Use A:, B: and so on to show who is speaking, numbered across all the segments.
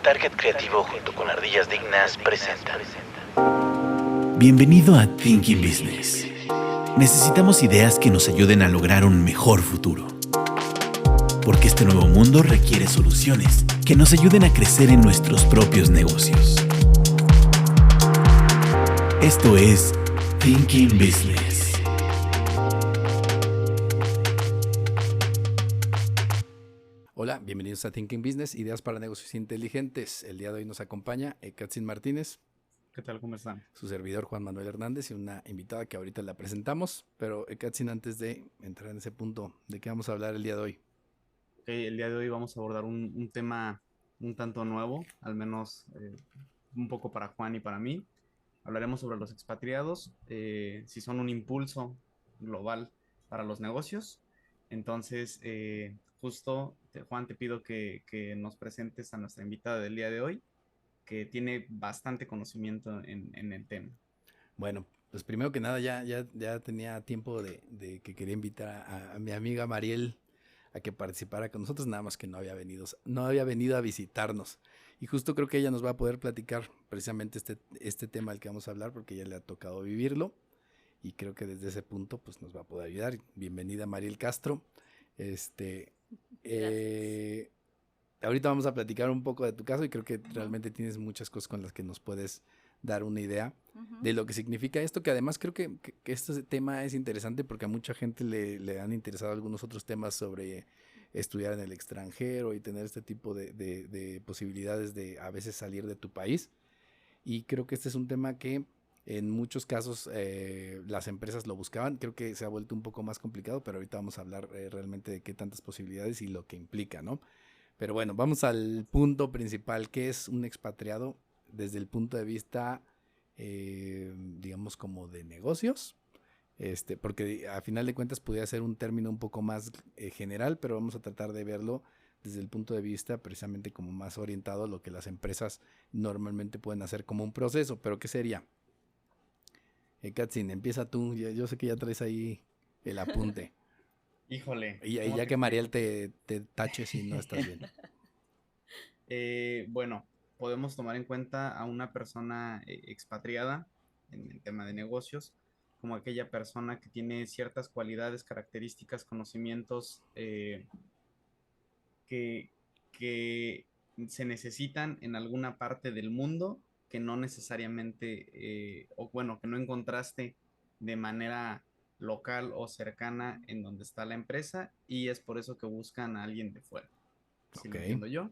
A: Target Creativo junto con Ardillas Dignas presenta.
B: Bienvenido a Thinking Business. Necesitamos ideas que nos ayuden a lograr un mejor futuro. Porque este nuevo mundo requiere soluciones que nos ayuden a crecer en nuestros propios negocios. Esto es Thinking Business.
C: Hola, bienvenidos a Thinking Business, ideas para negocios inteligentes. El día de hoy nos acompaña Ekatzin Martínez.
D: ¿Qué tal? ¿Cómo están?
C: Su servidor Juan Manuel Hernández y una invitada que ahorita la presentamos. Pero Ekatzin, antes de entrar en ese punto, ¿de qué vamos a hablar el día de hoy?
D: El día de hoy vamos a abordar un tema un tanto nuevo, al menos un poco para Juan y para mí. Hablaremos sobre los expatriados, si son un impulso global para los negocios. Entonces, Juan, te pido que nos presentes a nuestra invitada del día de hoy, que tiene bastante conocimiento en el tema.
C: Bueno, pues primero que nada ya tenía tiempo de que quería invitar a mi amiga Mariel a que participara con nosotros, nada más que no había venido a visitarnos. Y justo creo que ella nos va a poder platicar precisamente este tema del que vamos a hablar, porque ya le ha tocado vivirlo. Y creo que desde ese punto pues nos va a poder ayudar. Bienvenida Mariel Castro. Ahorita vamos a platicar un poco de tu caso y creo que realmente tienes muchas cosas con las que nos puedes dar una idea de lo que significa esto, que además creo que este tema es interesante porque a mucha gente le han interesado algunos otros temas sobre estudiar en el extranjero y tener este tipo de posibilidades de a veces salir de tu país. Y creo que este es un tema que en muchos casos las empresas lo buscaban. Creo que se ha vuelto un poco más complicado, pero ahorita vamos a hablar realmente de qué tantas posibilidades y lo que implica, ¿no? Pero bueno, vamos al punto principal, que es un expatriado desde el punto de vista, digamos, como de negocios. Porque a final de cuentas podría ser un término un poco más general, pero vamos a tratar de verlo desde el punto de vista precisamente como más orientado a lo que las empresas normalmente pueden hacer como un proceso. ¿Pero qué sería? Katzin, empieza tú. Yo sé que ya traes ahí el apunte.
D: Híjole.
C: Y ya que Mariel te tache si no estás bien.
D: Bueno, podemos tomar en cuenta a una persona expatriada en el tema de negocios como aquella persona que tiene ciertas cualidades, características, conocimientos que, que se necesitan en alguna parte del mundo que no necesariamente, que no encontraste de manera local o cercana en donde está la empresa, y es por eso que buscan a alguien de fuera. Si lo entiendo yo.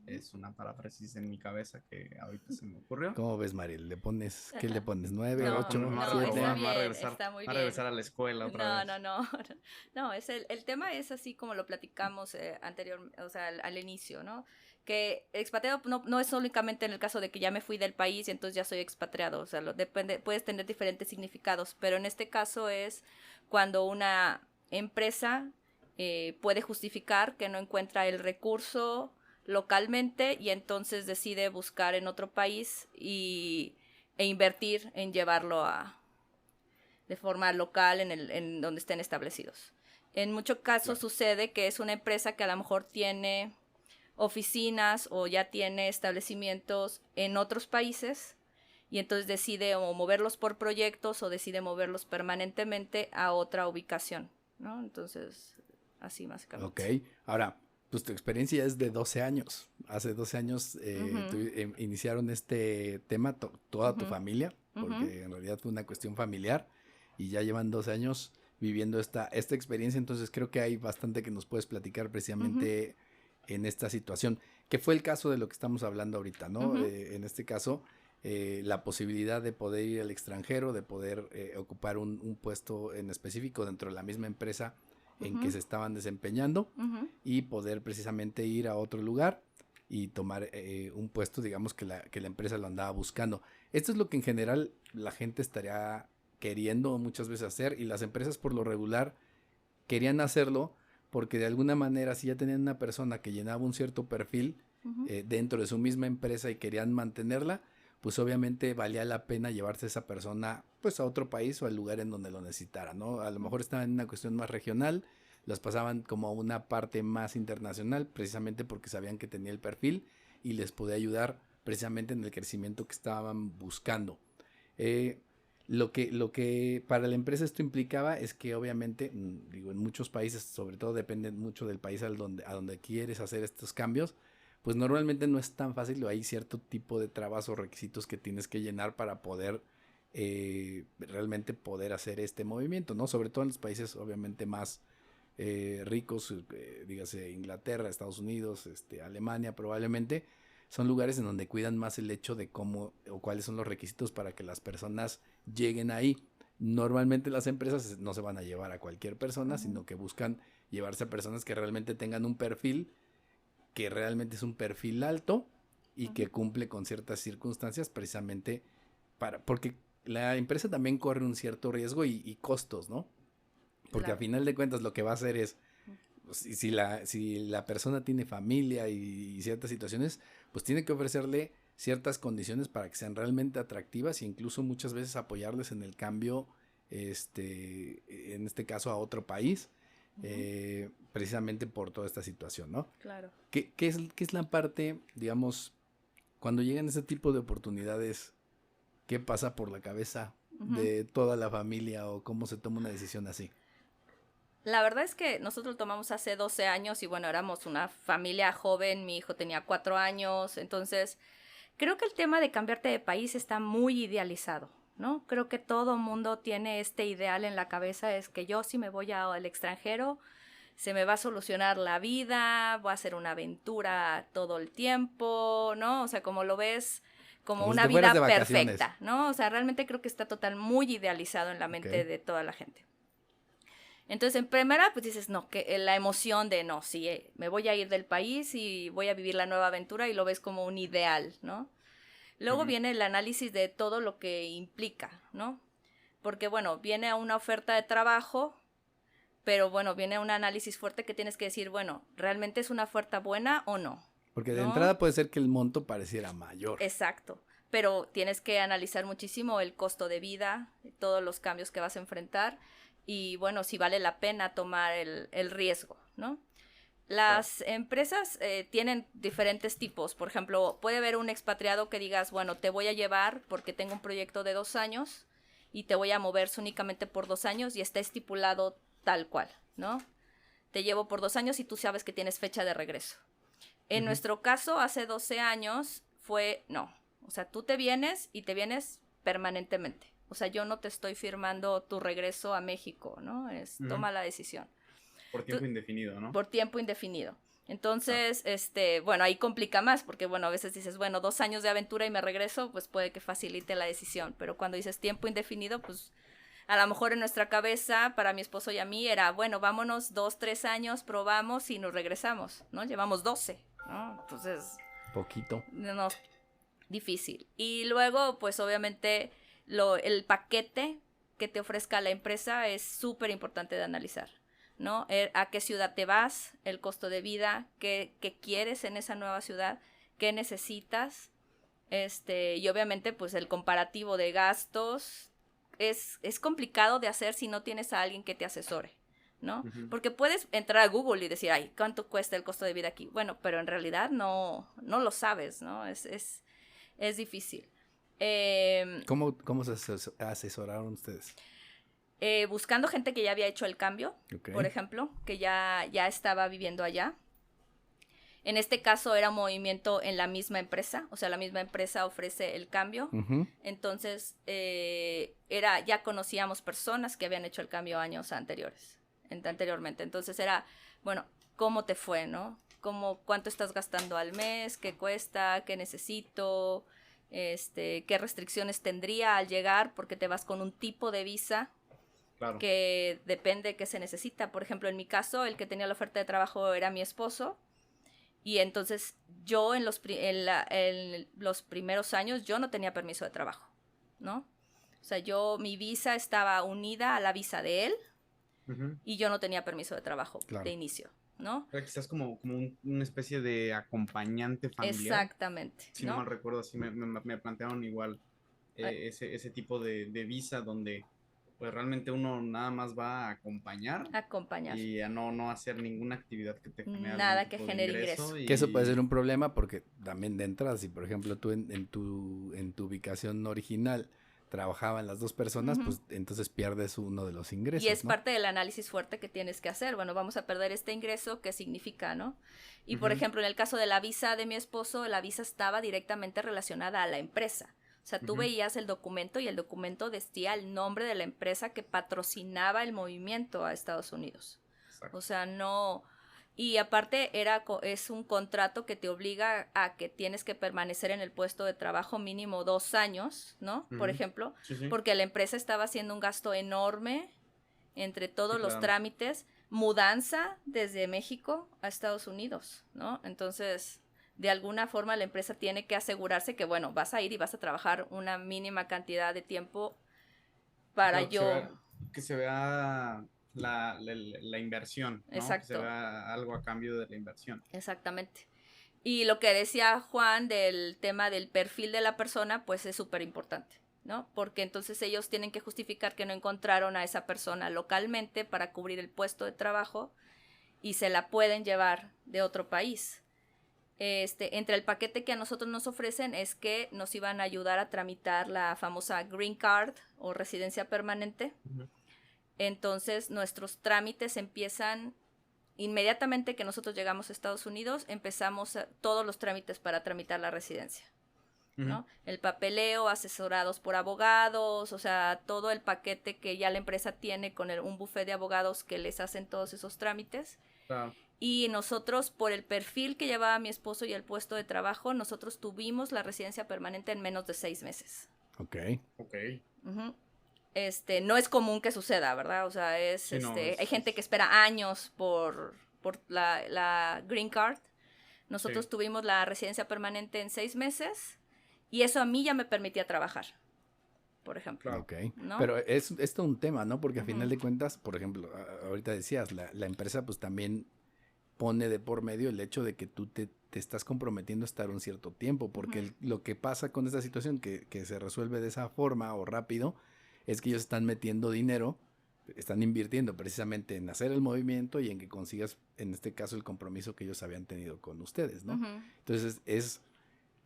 D: Es una paráfrasis en mi cabeza que ahorita se me ocurrió.
C: ¿Cómo ves, Mariel? ¿Qué le pones? ¿9,
E: No,
C: 8,
E: no,
C: 7?
E: está bien, está muy bien.
D: A regresar a la escuela otra vez.
E: No, el tema es así como lo platicamos anteriormente, o sea, al inicio, ¿no? Que expatriado no es únicamente en el caso de que ya me fui del país y entonces ya soy expatriado, o sea, puedes tener diferentes significados, pero en este caso es cuando una empresa puede justificar que no encuentra el recurso localmente y entonces decide buscar en otro país e invertir en llevarlo de forma local en donde estén establecidos. En muchos casos sucede que es una empresa que a lo mejor tiene oficinas o ya tiene establecimientos en otros países y entonces decide o moverlos por proyectos o decide moverlos permanentemente a otra ubicación, ¿no? Entonces, así básicamente.
C: Ok, ahora, pues tu experiencia es de 12 años. Hace 12 años iniciaron este tema toda tu familia, porque en realidad fue una cuestión familiar y ya llevan 12 años viviendo esta experiencia, entonces creo que hay bastante que nos puedes platicar precisamente en esta situación, que fue el caso de lo que estamos hablando ahorita, ¿no? En este caso, la posibilidad de poder ir al extranjero, de poder ocupar un puesto en específico dentro de la misma empresa en que se estaban desempeñando y poder precisamente ir a otro lugar y tomar un puesto, digamos, que la empresa lo andaba buscando. Esto es lo que en general la gente estaría queriendo muchas veces hacer, y las empresas por lo regular querían hacerlo porque de alguna manera si ya tenían una persona que llenaba un cierto perfil dentro de su misma empresa y querían mantenerla, pues obviamente valía la pena llevarse a esa persona pues a otro país o al lugar en donde lo necesitara, ¿no? A lo mejor estaba en una cuestión más regional, los pasaban como a una parte más internacional precisamente porque sabían que tenía el perfil y les podía ayudar precisamente en el crecimiento que estaban buscando. Lo que para la empresa esto implicaba es que obviamente, digo, en muchos países, sobre todo depende mucho del país a donde quieres hacer estos cambios, pues normalmente no es tan fácil, o hay cierto tipo de trabas o requisitos que tienes que llenar para poder realmente poder hacer este movimiento, ¿no? Sobre todo en los países obviamente más ricos, dígase Inglaterra, Estados Unidos, Alemania probablemente, son lugares en donde cuidan más el hecho de cómo o cuáles son los requisitos para que las personas lleguen ahí. Normalmente las empresas no se van a llevar a cualquier persona, sino que buscan llevarse a personas que realmente tengan un perfil, que realmente es un perfil alto y que cumple con ciertas circunstancias precisamente porque la empresa también corre un cierto riesgo y costos, ¿no? Porque a final de cuentas lo que va a hacer es, si la persona tiene familia y ciertas situaciones, pues tiene que ofrecerle ciertas condiciones para que sean realmente atractivas e incluso muchas veces apoyarles en el cambio, en este caso a otro país, precisamente por toda esta situación, ¿no?
E: Claro.
C: ¿Qué es la parte, digamos, cuando llegan ese tipo de oportunidades, qué pasa por la cabeza de toda la familia o cómo se toma una decisión así?
E: La verdad es que nosotros lo tomamos hace 12 años y bueno, éramos una familia joven, mi hijo tenía 4 años, entonces creo que el tema de cambiarte de país está muy idealizado, ¿no? Creo que todo mundo tiene este ideal en la cabeza, es que yo si me voy al extranjero, se me va a solucionar la vida, voy a hacer una aventura todo el tiempo, ¿no? O sea, como lo ves como una vida perfecta, ¿no? O sea, realmente creo que está muy idealizado en la mente de toda la gente. Entonces, en primera, pues dices, no, que la emoción de, no, sí, me voy a ir del país y voy a vivir la nueva aventura y lo ves como un ideal, ¿no? Luego viene el análisis de todo lo que implica, ¿no? Porque, bueno, viene una oferta de trabajo, pero, bueno, viene un análisis fuerte que tienes que decir, bueno, ¿realmente es una oferta buena o no?
C: Porque de entrada puede ser que el monto pareciera mayor.
E: Exacto. Pero tienes que analizar muchísimo el costo de vida, todos los cambios que vas a enfrentar y, bueno, si vale la pena tomar el riesgo, ¿no? Las empresas tienen diferentes tipos. Por ejemplo, puede haber un expatriado que digas, bueno, te voy a llevar porque tengo un proyecto de 2 años y te voy a mover únicamente por 2 años y está estipulado tal cual, ¿no? Te llevo por 2 años y tú sabes que tienes fecha de regreso. En nuestro caso, hace 12 años no. O sea, tú te vienes y te vienes permanentemente. O sea, yo no te estoy firmando tu regreso a México, ¿no? Toma la decisión.
D: Por tiempo indefinido, ¿no?
E: Por tiempo indefinido. Entonces, bueno, ahí complica más porque, bueno, a veces dices, bueno, 2 años de aventura y me regreso, pues puede que facilite la decisión. Pero cuando dices tiempo indefinido, pues a lo mejor en nuestra cabeza, para mi esposo y a mí, era, bueno, vámonos 2, 3 años, probamos y nos regresamos, ¿no? Llevamos 12, ¿no? Entonces...
C: Poquito.
E: No, difícil. Y luego, pues obviamente, el paquete que te ofrezca la empresa es súper importante de analizar, ¿no? ¿A qué ciudad te vas? El costo de vida, qué quieres en esa nueva ciudad, qué necesitas, y obviamente, pues el comparativo de gastos es complicado de hacer si no tienes a alguien que te asesore, ¿no? Porque puedes entrar a Google y decir, ay, ¿cuánto cuesta el costo de vida aquí? Bueno, pero en realidad no lo sabes, ¿no? Es difícil.
C: ¿Cómo se asesoraron ustedes?
E: Buscando gente que ya había hecho el cambio, por ejemplo, que ya estaba viviendo allá. En este caso era un movimiento en la misma empresa, o sea, la misma empresa ofrece el cambio. Entonces, ya conocíamos personas que habían hecho el cambio años anteriormente. Entonces era, bueno, ¿cómo te fue, no? ¿Cuánto estás gastando al mes? ¿Qué cuesta? ¿Qué necesito? ¿Qué restricciones tendría al llegar? Porque te vas con un tipo de visa que depende de qué se necesita. Por ejemplo, en mi caso, el que tenía la oferta de trabajo era mi esposo. Y entonces yo en los primeros años yo no tenía permiso de trabajo, ¿no? O sea, mi visa estaba unida a la visa de él y yo no tenía permiso de trabajo de inicio, ¿no?
D: Era quizás como una especie de acompañante familiar.
E: Exactamente.
D: Si no mal recuerdo, así me plantearon igual ese tipo de visa donde pues realmente uno nada más va a acompañar y a no hacer ninguna actividad que te genere
E: nada
D: algún
E: que
D: tipo de
E: genere ingreso.
C: Que eso puede ser un problema porque también de entrada, si por ejemplo tú en tu ubicación original trabajaban las dos personas, pues entonces pierdes uno de los ingresos.
E: Y es
C: ¿no?
E: parte del análisis fuerte que tienes que hacer. Bueno, vamos a perder este ingreso, ¿qué significa, no? Y por ejemplo, en el caso de la visa de mi esposo, la visa estaba directamente relacionada a la empresa. O sea, tú veías el documento y el documento decía el nombre de la empresa que patrocinaba el movimiento a Estados Unidos. Exacto. O sea, no... Y aparte es un contrato que te obliga a que tienes que permanecer en el puesto de trabajo mínimo 2 años, ¿no? Por ejemplo, porque la empresa estaba haciendo un gasto enorme entre todos los trámites, mudanza desde México a Estados Unidos, ¿no? Entonces, de alguna forma la empresa tiene que asegurarse que, bueno, vas a ir y vas a trabajar una mínima cantidad de tiempo para
D: que se vea la inversión, ¿no?
E: Exacto.
D: Que se vea algo a cambio de la inversión.
E: Exactamente. Y lo que decía Juan del tema del perfil de la persona, pues es súper importante, ¿no? Porque entonces ellos tienen que justificar que no encontraron a esa persona localmente para cubrir el puesto de trabajo y se la pueden llevar de otro país. Entre el paquete que a nosotros nos ofrecen es que nos iban a ayudar a tramitar la famosa Green Card o residencia permanente. Entonces nuestros trámites empiezan inmediatamente que nosotros llegamos a Estados Unidos, empezamos todos los trámites para tramitar la residencia, ¿no? El papeleo, asesorados por abogados, o sea, todo el paquete que ya la empresa tiene con un buffet de abogados que les hacen todos esos trámites.
D: Claro.
E: Y nosotros, por el perfil que llevaba mi esposo y el puesto de trabajo, nosotros tuvimos la residencia permanente en menos de 6 meses.
C: Ok.
E: No es común que suceda, ¿verdad? O sea, hay gente que espera años por la Green Card. Nosotros tuvimos la residencia permanente en 6 meses y eso a mí ya me permitía trabajar, por ejemplo.
C: Ok,
E: ¿no?
C: pero es todo un tema, ¿no? Porque a final de cuentas, por ejemplo, ahorita decías, la empresa pues también pone de por medio el hecho de que tú te estás comprometiendo a estar un cierto tiempo, porque lo que pasa con esta situación que se resuelve de esa forma o rápido, es que ellos están metiendo dinero, están invirtiendo precisamente en hacer el movimiento y en que consigas, en este caso, el compromiso que ellos habían tenido con ustedes, ¿no? Entonces,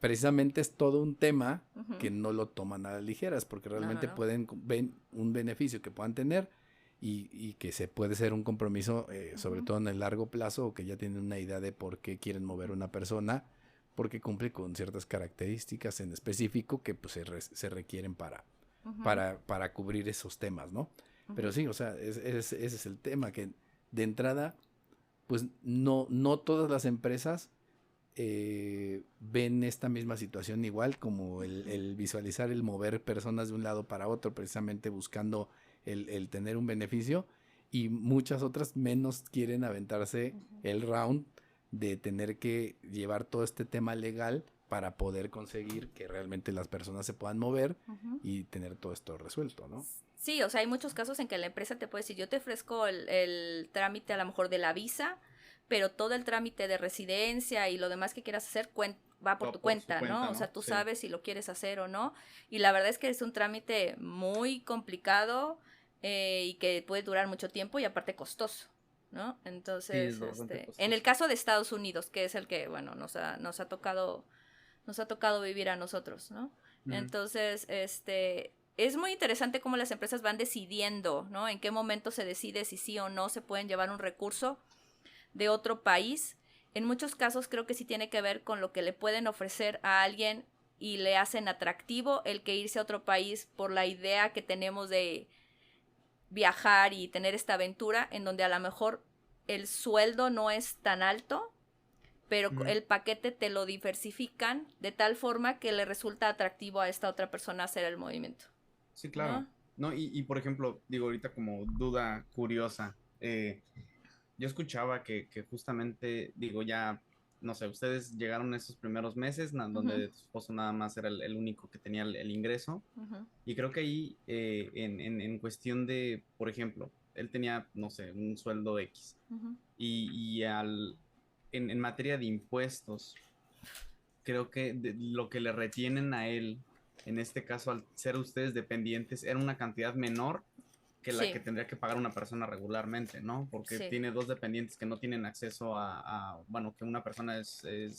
C: precisamente es todo un tema que no lo toman a las ligeras, porque realmente ven un beneficio que puedan tener y que se puede ser un compromiso, sobre todo en el largo plazo, o que ya tienen una idea de por qué quieren mover una persona, porque cumple con ciertas características en específico que pues, se requieren para cubrir esos temas, ¿no? Pero sí, o sea, ese es el tema, que de entrada, pues no todas las empresas ven esta misma situación igual, como el visualizar el mover personas de un lado para otro, precisamente buscando el tener un beneficio, y muchas otras menos quieren aventarse el round de tener que llevar todo este tema legal para poder conseguir que realmente las personas se puedan mover y tener todo esto resuelto, ¿no?
E: Sí, o sea, hay muchos casos en que la empresa te puede decir, yo te ofrezco el trámite a lo mejor de la visa, pero todo el trámite de residencia y lo demás que quieras hacer va por tu cuenta, ¿no? O sea, tú sabes si lo quieres hacer o no. Y la verdad es que es un trámite muy complicado y que puede durar mucho tiempo y aparte costoso, ¿no? Entonces, en el caso de Estados Unidos, que es el que, bueno, nos ha tocado vivir a nosotros, ¿no? Entonces, es muy interesante cómo las empresas van decidiendo, ¿no? En qué momento se decide si sí o no se pueden llevar un recurso de otro país. En muchos casos creo que sí tiene que ver con lo que le pueden ofrecer a alguien y le hacen atractivo el que irse a otro país por la idea que tenemos de viajar y tener esta aventura, en donde a lo mejor el sueldo no es tan alto, pero el paquete te lo diversifican de tal forma que le resulta atractivo a esta otra persona hacer el movimiento.
D: Sí, claro. ¿No? Y por ejemplo, digo ahorita como duda curiosa, yo escuchaba que justamente, digo ya, no sé, ustedes llegaron esos primeros meses donde tu esposo nada más era el único que tenía el ingreso, y creo que ahí en cuestión de, por ejemplo, él tenía, no sé, un sueldo X, y en materia de impuestos, creo que lo que le retienen a él, en este caso al ser ustedes dependientes, era una cantidad menor que la
E: Sí.
D: que tendría que pagar una persona regularmente, ¿no? Porque
E: Sí.
D: tiene dos dependientes que no tienen acceso bueno, que una persona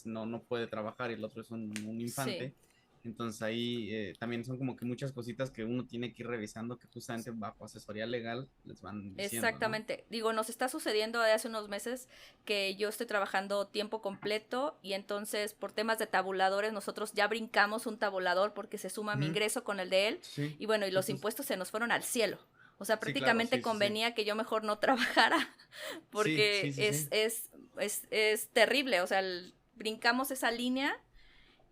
D: no puede trabajar y el otro es un infante.
E: Sí.
D: Entonces ahí también son como que muchas cositas que uno tiene que ir revisando que justamente bajo asesoría legal les van diciendo, ¿no?
E: Exactamente. Digo, nos está sucediendo de hace unos meses que yo estoy trabajando tiempo completo y entonces por temas de tabuladores nosotros ya brincamos un tabulador porque se suma mi
D: Ujú.
E: ingreso con el de él
D: Sí.
E: y bueno, y los
D: Entonces,
E: impuestos se nos fueron al cielo. O sea,
D: sí, claro,
E: prácticamente
D: sí, sí, sí.
E: convenía que yo mejor no trabajara porque
D: Sí, sí, sí, sí.
E: es terrible. O sea, brincamos esa línea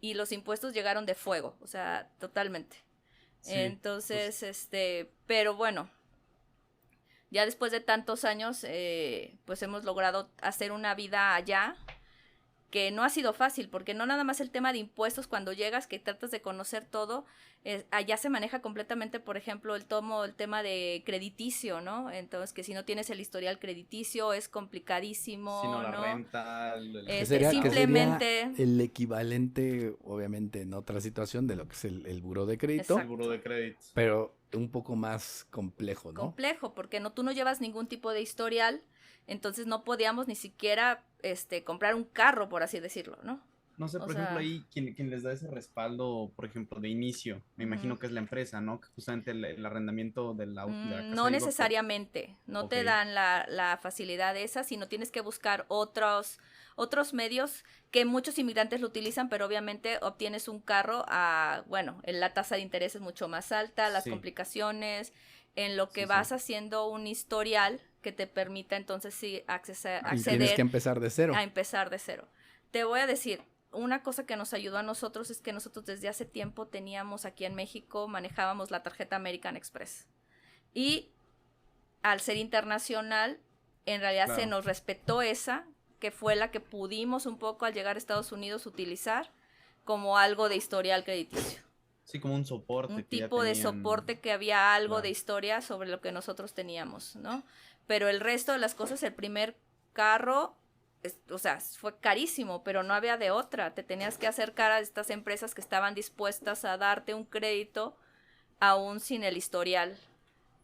E: y los impuestos llegaron de fuego. O sea, totalmente.
D: Sí, pues,
E: Entonces, pero bueno, ya después de tantos años, pues hemos logrado hacer una vida allá que no ha sido fácil, porque no nada más el tema de impuestos cuando llegas, que tratas de conocer todo, allá se maneja completamente, por ejemplo, el tema de crediticio, ¿no? Entonces, que si no tienes el historial crediticio es complicadísimo,
D: sino la
E: ¿no?
D: renta,
C: Que sería
E: Simplemente...
C: el equivalente, obviamente, en otra situación de lo que es el buró de crédito,
E: Exacto.
D: el buro de crédito.
C: pero un poco más complejo, ¿no?
E: Complejo, porque tú no llevas ningún tipo de historial, entonces no podíamos ni siquiera comprar un carro, por así decirlo, ¿no?
D: No sé,
E: O
D: por ejemplo,
E: sea,
D: ahí quien les da ese respaldo, por ejemplo, de inicio, me imagino
E: Ujú.
D: que es la empresa, ¿no? Que justamente el arrendamiento de la casa
E: No
D: iba por...
E: necesariamente, no
D: Ok.
E: te dan la facilidad esa, sino tienes que buscar otros medios que muchos inmigrantes lo utilizan, pero obviamente obtienes un carro la tasa de interés es mucho más alta, las
D: Sí,
E: complicaciones, en lo que
D: sí,
E: vas
D: sí.
E: haciendo un historial que te permita entonces sí
C: Y tienes que
E: acceder
C: empezar de cero.
E: a empezar de cero. Te voy a decir, una cosa que nos ayudó a nosotros es que nosotros desde hace tiempo teníamos aquí en México, manejábamos la tarjeta American Express. Y al ser internacional, en realidad se
D: Claro.
E: nos respetó esa, que fue la que pudimos un poco al llegar a Estados Unidos utilizar como algo de historial crediticio.
D: Sí, como un soporte
E: Un
D: que ya
E: tipo de
D: tenían.
E: soporte que había algo
D: Claro.
E: de historia sobre lo que nosotros teníamos, ¿no? Pero el resto de las cosas, el primer carro, o sea, fue carísimo, pero no había de otra. Te tenías que acercar a estas empresas que estaban dispuestas a darte un crédito aún sin el historial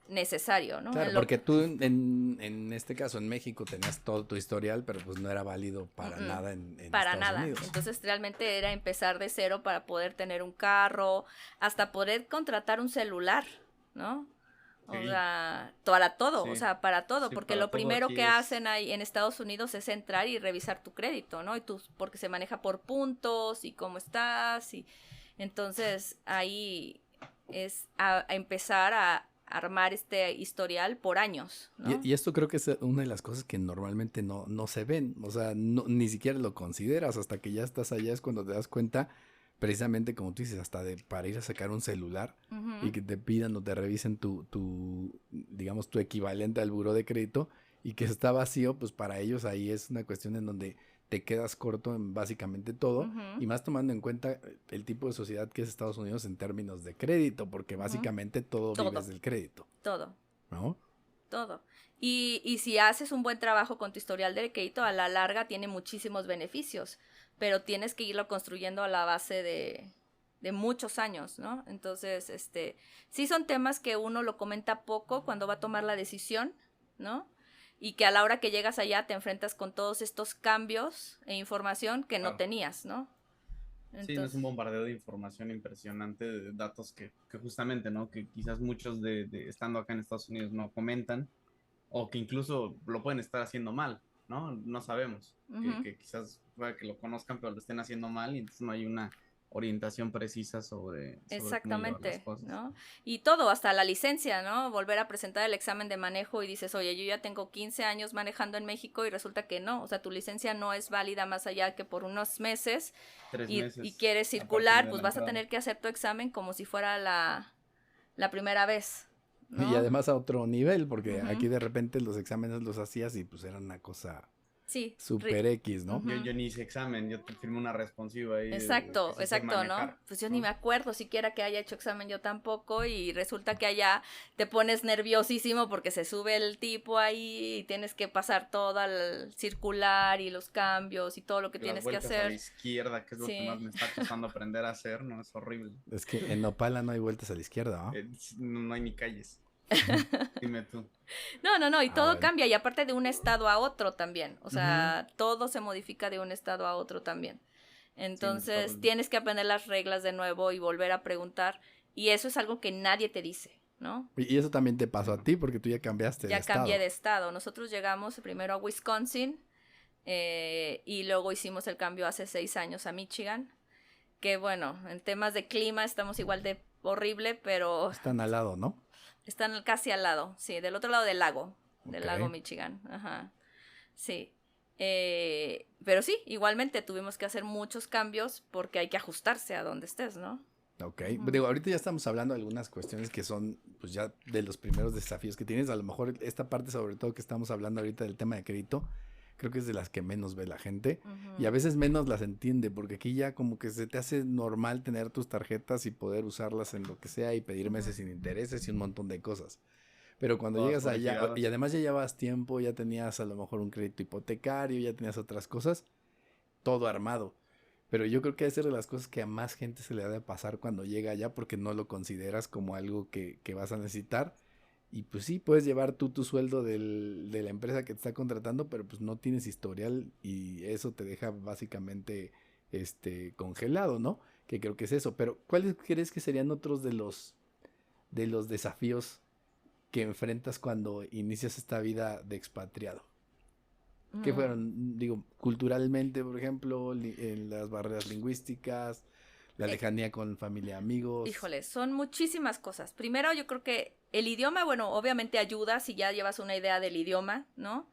E: necesario, ¿no?
C: Claro, porque tú en este caso en México tenías todo tu historial, pero pues no era válido para nada en
E: para
C: Estados
E: nada.
C: Unidos.
E: Entonces realmente era empezar de cero para poder tener un carro, hasta poder contratar un celular, ¿no? O
D: Sí.
E: sea, para todo,
D: Sí.
E: o sea, para todo,
D: Sí,
E: porque
D: para
E: lo
D: todo
E: primero
D: aquí
E: que
D: es-
E: hacen ahí en Estados Unidos es entrar y revisar tu crédito, ¿no? Porque se maneja por puntos y cómo estás, y entonces ahí es a empezar a armar este historial por años, ¿no?
C: Y esto creo que es una de las cosas que normalmente no se ven, o sea, ni siquiera lo consideras hasta que ya estás allá, es cuando te das cuenta, precisamente como tú dices, hasta para ir a sacar un celular
E: Ujú.
C: y que te pidan o te revisen digamos, tu equivalente al buró de crédito y que está vacío, pues para ellos ahí es una cuestión en donde te quedas corto en básicamente todo,
E: Ujú.
C: y más tomando en cuenta el tipo de sociedad que es Estados Unidos en términos de crédito, porque
E: Ujú.
C: básicamente todo
E: Todo.
C: vives del crédito,
E: Todo.
C: ¿no?
E: Todo. Y si haces un buen trabajo con tu historial de crédito, a la larga tiene muchísimos beneficios, pero tienes que irlo construyendo a la base de muchos años, ¿no? Entonces, sí son temas que uno lo comenta poco cuando va a tomar la decisión, ¿no? Y que a la hora que llegas allá te enfrentas con todos estos cambios e información que no
D: Claro.
E: tenías, ¿no?
D: Sí, no es
E: Entonces,
D: un bombardeo de información impresionante, de datos que justamente, ¿no? Que quizás muchos de estando acá en Estados Unidos no comentan, o que incluso lo pueden estar haciendo mal, ¿no? No sabemos.
E: ujú.
D: Que quizás pueda que lo conozcan, pero lo estén haciendo mal y entonces no hay una orientación precisa sobre cómo llevar las
E: Exactamente,
D: cosas.
E: ¿no? Y todo, hasta la licencia, ¿no? Volver a presentar el examen de manejo y dices, oye, yo ya tengo 15 años manejando en México y resulta que no, o sea, tu licencia no es válida más allá que por unos meses
D: 3
E: y
D: meses
E: quieres
D: a partir
E: circular,
D: de
E: pues
D: la
E: vas a
D: entrada.
E: tener que hacer tu examen como si fuera la primera vez, ¿no?
C: Y además a otro nivel, porque
E: Ujú.
C: aquí de repente los exámenes los hacías y pues era una cosa
E: Sí.
C: super X, ¿no?
E: Ujú.
D: Yo ni hice examen, yo te firmé una responsiva ahí.
E: Exacto,
D: que sí sé
E: exacto, ¿no?
D: manejar,
E: Pues yo
D: ¿no?
E: ni me acuerdo siquiera que haya hecho examen yo tampoco y resulta que allá te pones nerviosísimo porque se sube el tipo ahí y tienes que pasar todo al circular y los cambios y todo lo que
D: Las
E: tienes que
D: vueltas a la
E: hacer.
D: izquierda, que es lo que
E: Sí.
D: más me está costando aprender a hacer, ¿no? Es horrible.
C: Es que en Opala no hay vueltas a la izquierda, ¿no?
D: No hay ni calles. Dime tú.
E: No, y todo
C: bueno.
E: cambia, y aparte de un estado a otro también, o sea, todo se modifica de un estado a otro también. Entonces,
D: todo.
E: tienes que aprender las reglas de nuevo y volver a preguntar, y eso es algo que nadie te dice, ¿no?
C: Y eso también te pasó a ti, porque tú ya cambiaste de
E: Ya
C: estado.
E: cambié de estado. Nosotros llegamos primero a Wisconsin, y luego hicimos el cambio hace 6 años a Michigan, que bueno, en temas de clima estamos igual de horrible, pero
C: Están al lado, ¿no?
E: están casi al lado, sí, del otro lado del lago
C: Ok.
E: lago Michigan, ajá, sí. Pero sí, igualmente tuvimos que hacer muchos cambios porque hay que ajustarse a donde estés, ¿no?
C: Ok,
E: Ujú.
C: digo, ahorita ya estamos hablando de algunas cuestiones que son, pues ya de los primeros desafíos que tienes. A lo mejor esta parte, sobre todo que estamos hablando ahorita del tema de crédito, creo que es de las que menos ve la gente y a veces menos las entiende, porque aquí ya como que se te hace normal tener tus tarjetas y poder usarlas en lo que sea y pedir meses sin intereses y un montón de cosas. Pero cuando
D: Todas
C: llegas allá,
D: bonificadas.
C: y además ya llevas tiempo, ya tenías a lo mejor un crédito hipotecario, ya tenías otras cosas, todo armado. Pero yo creo que esa es de las cosas que a más gente se le ha de pasar cuando llega allá porque no lo consideras como algo que vas a necesitar. Y pues sí, puedes llevar tú tu sueldo de la empresa que te está contratando, pero pues no tienes historial y eso te deja básicamente congelado, ¿no? Que creo que es eso. Pero ¿cuáles crees que serían otros de los desafíos que enfrentas cuando inicias esta vida de expatriado? ¿Qué fueron, digo, culturalmente, por ejemplo, en las barreras lingüísticas, la lejanía con familia, amigos?
E: Híjole, son muchísimas cosas. Primero, yo creo que el idioma, bueno, obviamente ayuda si ya llevas una idea del idioma, ¿no?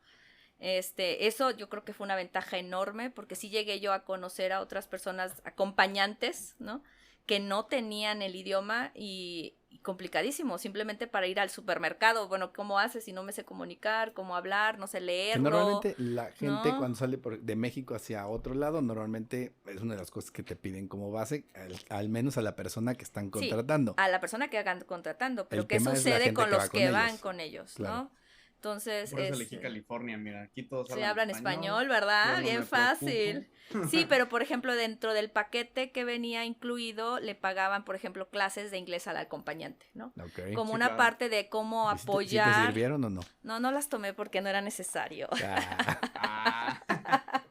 E: Eso yo creo que fue una ventaja enorme porque sí llegué yo a conocer a otras personas acompañantes, ¿no? Que no tenían el idioma y complicadísimo, simplemente para ir al supermercado. Bueno, ¿cómo haces si no me sé comunicar? ¿Cómo hablar? No sé
C: Que
E: leerlo.
C: normalmente la gente
E: ¿no?
C: cuando sale de México hacia otro lado, normalmente es una de las cosas que te piden como base, al menos a la persona que están contratando.
E: Sí, a la persona que hagan contratando, pero
C: El
E: ¿qué
C: tema es la
E: sucede
C: gente
E: con
C: que va
E: los
C: con
E: que
C: ellos.
E: van con ellos,
C: Claro.
E: ¿no? Entonces,
D: Por eso elegí California, mira, aquí todos
E: se hablan español,
D: yo
E: ¿verdad?
D: no
E: Bien
D: me
E: fácil.
D: preocupo.
E: Sí, pero por ejemplo, dentro del paquete que venía incluido, le pagaban, por ejemplo, clases de inglés al acompañante, ¿no?
C: Ok.
E: Como
D: Sí,
E: una
D: claro.
E: parte de cómo
C: ¿Y si te
E: apoyar.
C: sirvieron o no?
E: No las tomé porque no era necesario,
C: Ah,
D: Ah,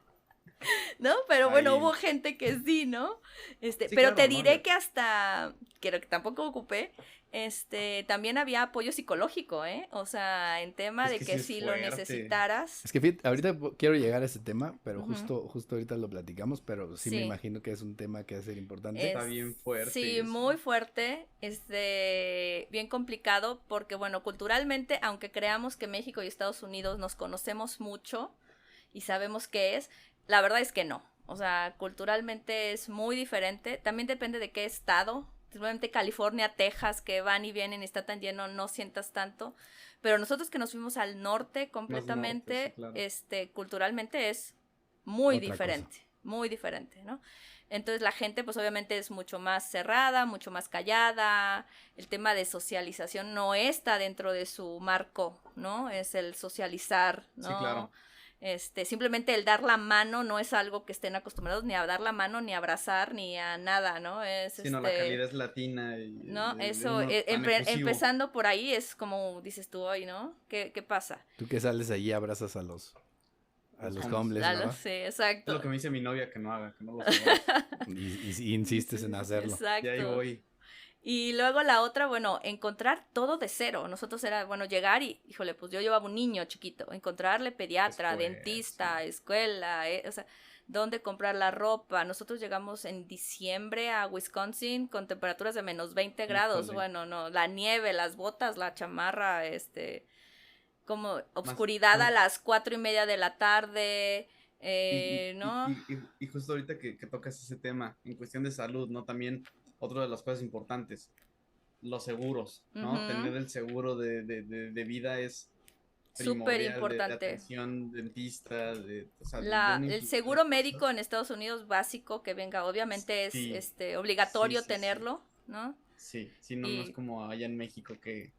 E: ¿no? Pero bueno,
D: ahí.
E: hubo gente que sí, ¿no?
D: Sí,
E: Pero
D: claro,
E: te
D: ¿no?
E: diré que hasta, creo que tampoco ocupé, también había apoyo psicológico, ¿eh? O sea, en tema
D: Es
E: de
D: que
E: que
D: sí es
E: si lo
D: fuerte.
E: necesitaras.
C: es que fíjate, ahorita quiero llegar a ese tema, pero
E: Ujú.
C: justo ahorita lo platicamos, pero sí me
E: Sí.
C: imagino que es un tema que va a ser importante.
D: Está bien fuerte
E: Sí,
D: eso.
E: muy fuerte, bien complicado, porque bueno, culturalmente, aunque creamos que México y Estados Unidos nos conocemos mucho y sabemos qué es, la verdad es que no. O sea, culturalmente es muy diferente. También depende de qué estado. Simplemente California, Texas, que van y vienen y está tan lleno, no sientas tanto. Pero nosotros que nos fuimos al norte completamente,
D: sí, claro.
E: culturalmente es muy
C: Otra
E: diferente, muy diferente, ¿no? Entonces la gente pues obviamente es mucho más cerrada, mucho más callada, el tema de socialización no está dentro de su marco, ¿no? Es el socializar, ¿no?
D: Sí, claro.
E: Simplemente el dar la mano no es algo que estén acostumbrados ni a dar la mano, ni a abrazar, ni a nada, ¿no?
D: Sino la calidez latina y
E: ¿no?
D: de
E: Eso,
D: uno tan efusivo.
E: empezando por ahí es como dices tú hoy, ¿no? ¿Qué pasa?
C: Tú que sales allí abrazas a los homeless, ¿no?
E: Sí,
D: Es
E: exacto.
D: lo que me dice mi novia que no haga, que no lo haga.
C: Y insistes en hacerlo.
E: Exacto.
D: Y ahí voy.
E: Y luego la otra, bueno, encontrar todo de cero. Nosotros era, bueno, llegar y, híjole, pues yo llevaba un niño chiquito. Encontrarle pediatra,
D: Escuela,
E: dentista,
D: sí.
E: escuela, o sea, dónde comprar la ropa. Nosotros llegamos en diciembre a Wisconsin con temperaturas de menos 20 grados.
D: Híjole.
E: Bueno, no, la nieve, las botas, la chamarra, como obscuridad a las 4:30 de la tarde, ¿no?
D: Y justo ahorita que tocas ese tema, en cuestión de salud, ¿no? También otra de las cosas importantes, los seguros, ¿no?
E: Ujú.
D: Tener el seguro de vida es
E: Súper
D: primordial, de
E: importante.
D: atención, dentista, o sea, de una
E: El
D: infinidad
E: seguro
D: de
E: médico
D: cosas.
E: en Estados Unidos básico que venga, obviamente es
D: Sí,
E: obligatorio
D: sí, sí, sí.
E: tenerlo, ¿no?
D: Sí, no
E: Y-
D: es como allá en México que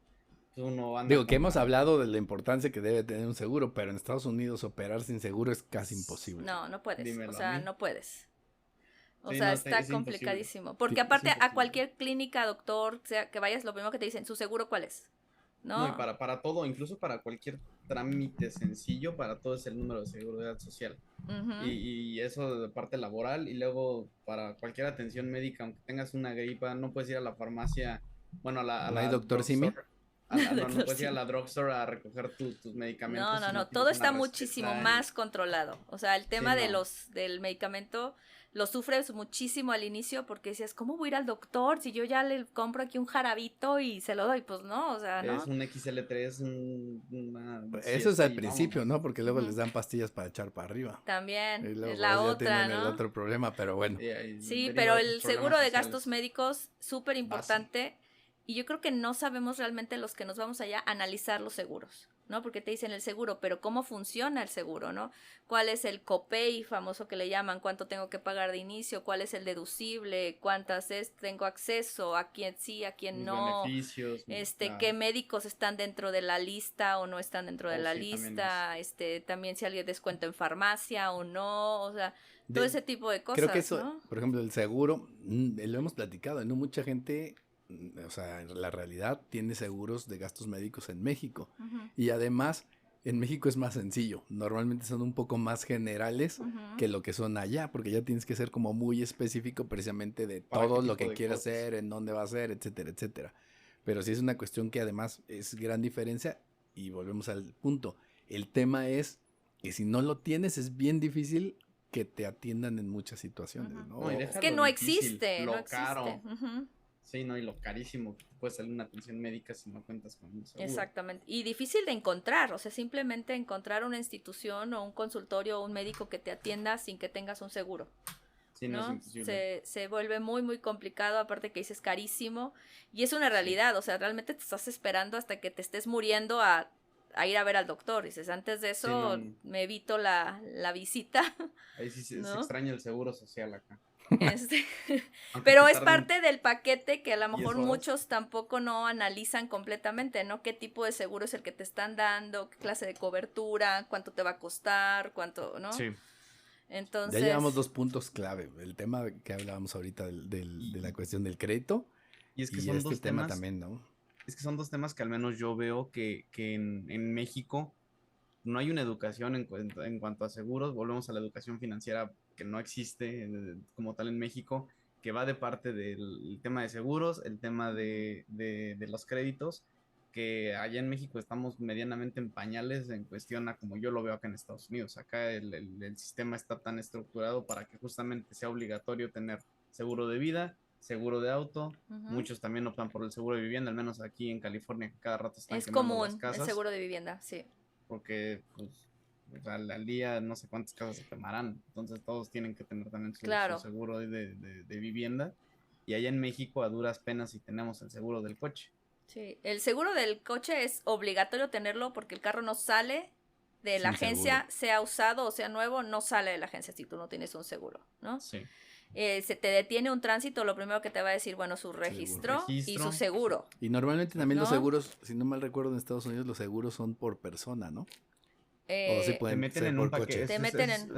D: uno anda
C: Digo, que
D: con
C: hemos
D: la-
C: hablado de la importancia que debe tener un seguro, pero en Estados Unidos operar sin seguro es casi imposible.
E: No puedes,
D: Dímelo
E: o
D: a
E: sea,
D: mí.
E: no puedes. O
D: Sí,
E: sea,
D: no,
E: está
D: es imposible.
E: complicadísimo. Porque
C: Sí, es
E: aparte a
D: imposible.
E: cualquier clínica, doctor, sea que vayas, lo primero que te dicen, ¿su seguro cuál es? ¿no?
D: No, y para todo, incluso para cualquier trámite sencillo, para todo es el número de seguridad social.
E: Ujú.
D: Y eso de parte laboral, y luego para cualquier atención médica, aunque tengas una gripa, no puedes ir a la farmacia, bueno, a
C: ¿No hay
D: la
C: doctor Simi?
D: drugstore, no, no
E: Doctor,
D: puedes ir a
E: sí.
D: la drugstore a recoger tus
E: No,
D: medicamentos
E: no,
D: si no
E: no, todo
D: tienes una
E: está muchísimo
D: receta.
E: más controlado. O sea, el
D: Sí,
E: tema de
D: no,
E: del medicamento lo sufres muchísimo al inicio porque decías, ¿cómo voy a ir al doctor si yo ya le compro aquí un jarabito y se lo doy? Pues no, o sea,
D: es
E: ¿no?
D: un XL3, una
C: Eso es
D: siesta
C: al
D: y
C: principio,
D: vámonos.
C: ¿no? Porque luego les
E: Ujú.
C: dan pastillas para echar para arriba.
E: También,
C: Y
E: es
C: luego
E: la
C: ya
E: otra,
C: tienen el
E: ¿no?
C: otro problema, pero bueno.
D: Y ahí
E: Sí,
D: deriva
E: pero
D: otros
E: el
D: problemas
E: seguro de gastos
D: sociales.
E: médicos, súper
D: Base.
E: importante. Y yo creo que no sabemos realmente los que nos vamos allá analizar los seguros, ¿no? Porque te dicen el seguro, pero ¿cómo funciona el seguro, no? ¿Cuál es el copay famoso que le llaman? ¿Cuánto tengo que pagar de inicio? ¿Cuál es el deducible? ¿Cuántas tengo acceso? ¿A quién sí? ¿A quién
D: Mis
E: no?
D: beneficios,
E: ¿Qué médicos están dentro de la lista o no están dentro de
D: oh,
E: la
D: sí, también es.
E: lista? También si alguien descuento en farmacia o no, o sea, todo
C: De-
E: ese tipo de
C: Creo que
E: cosas,
C: eso,
E: ¿no?
C: por ejemplo, el seguro, lo hemos platicado, ¿no? Mucha gente, o sea, en la realidad tiene seguros de gastos médicos en México.
E: Ujú,
C: Y además, en México es más sencillo. Normalmente son un poco más generales
E: ujú.
C: que lo que son allá, porque ya tienes que ser como muy específico precisamente de
D: ¿Para qué
C: todo lo
D: tipo
C: que
D: de
C: quieras
D: cosas?
C: hacer, en dónde va a ser, etcétera, etcétera. Pero sí es una cuestión que además es gran diferencia y volvemos al punto. El tema es que si no lo tienes es bien difícil que te atiendan en muchas situaciones,
E: Ujú.
C: ¿no?
D: No, y
E: Es
D: deja
E: que
D: lo
E: no
D: difícil,
E: existe, no
D: lo
E: existe.
D: caro.
E: Ujú.
D: Sí, no, y lo carísimo que te puede salir una atención médica si no cuentas con un seguro.
E: Exactamente. Y difícil de encontrar, o sea, simplemente encontrar una institución o un consultorio o un médico que te atienda sin que tengas un seguro,
D: Sí, no es
E: ¿no?
D: imposible.
E: Se vuelve muy, muy complicado, aparte que dices carísimo. Y es una realidad, o sea, realmente te estás esperando hasta que te estés muriendo a ir a ver al doctor. Dices, antes de
D: Sí, no,
E: eso me evito la visita,
D: ahí sí se
E: ¿no?
D: extraña el seguro social acá.
E: Este,
D: Aunque te
E: pero es
D: tarden
E: parte del paquete que a lo
D: 10
E: mejor
D: horas.
E: muchos tampoco no analizan completamente, ¿no? ¿Qué tipo de seguro es el que te están dando? ¿Qué clase de cobertura? ¿Cuánto te va a costar? ¿Cuánto, no?
D: Sí.
C: Ya llevamos
E: Entonces,
C: dos puntos clave. El tema que hablábamos ahorita de la cuestión del crédito
D: Y es que
C: y
D: son
C: este
D: dos
C: tema
D: temas,
C: también, ¿no?
D: es que son dos temas que al menos yo veo que en México no hay una educación en cuanto a seguros. Volvemos a la educación financiera que no existe como tal en México, que va de parte del tema de seguros, el tema de los créditos, que allá en México estamos medianamente en pañales en cuestión a como yo lo veo acá en Estados Unidos. Acá el sistema está tan estructurado para que justamente sea obligatorio tener seguro de vida, seguro de auto.
E: ujú,
D: Muchos también optan por el seguro de vivienda, al menos aquí en California, que cada rato están
E: es
D: quemando las
E: común el
D: casas
E: seguro de vivienda, sí.
D: porque pues, al día no sé cuántas casas se quemarán, entonces todos tienen que tener también su
E: Claro,
D: seguro de vivienda, y allá en México a duras penas si tenemos el seguro del coche.
E: sí. El seguro del coche es obligatorio tenerlo porque el carro no sale de la
C: Sin seguro.
E: agencia, sea usado o sea nuevo, no sale de la agencia si tú no tienes un seguro, ¿no?
D: Sí.
E: Se te detiene un tránsito, lo primero que te va a decir, bueno, su registro y su
D: Registro.
E: seguro,
C: Y normalmente también los
E: ¿no?
C: seguros, si no mal recuerdo en Estados Unidos, los seguros son por persona, ¿no? O sí
E: Eh,
D: Te
C: pueden
D: meten
C: ser
D: en un
C: por
D: paquete,
C: coche.
E: te meten en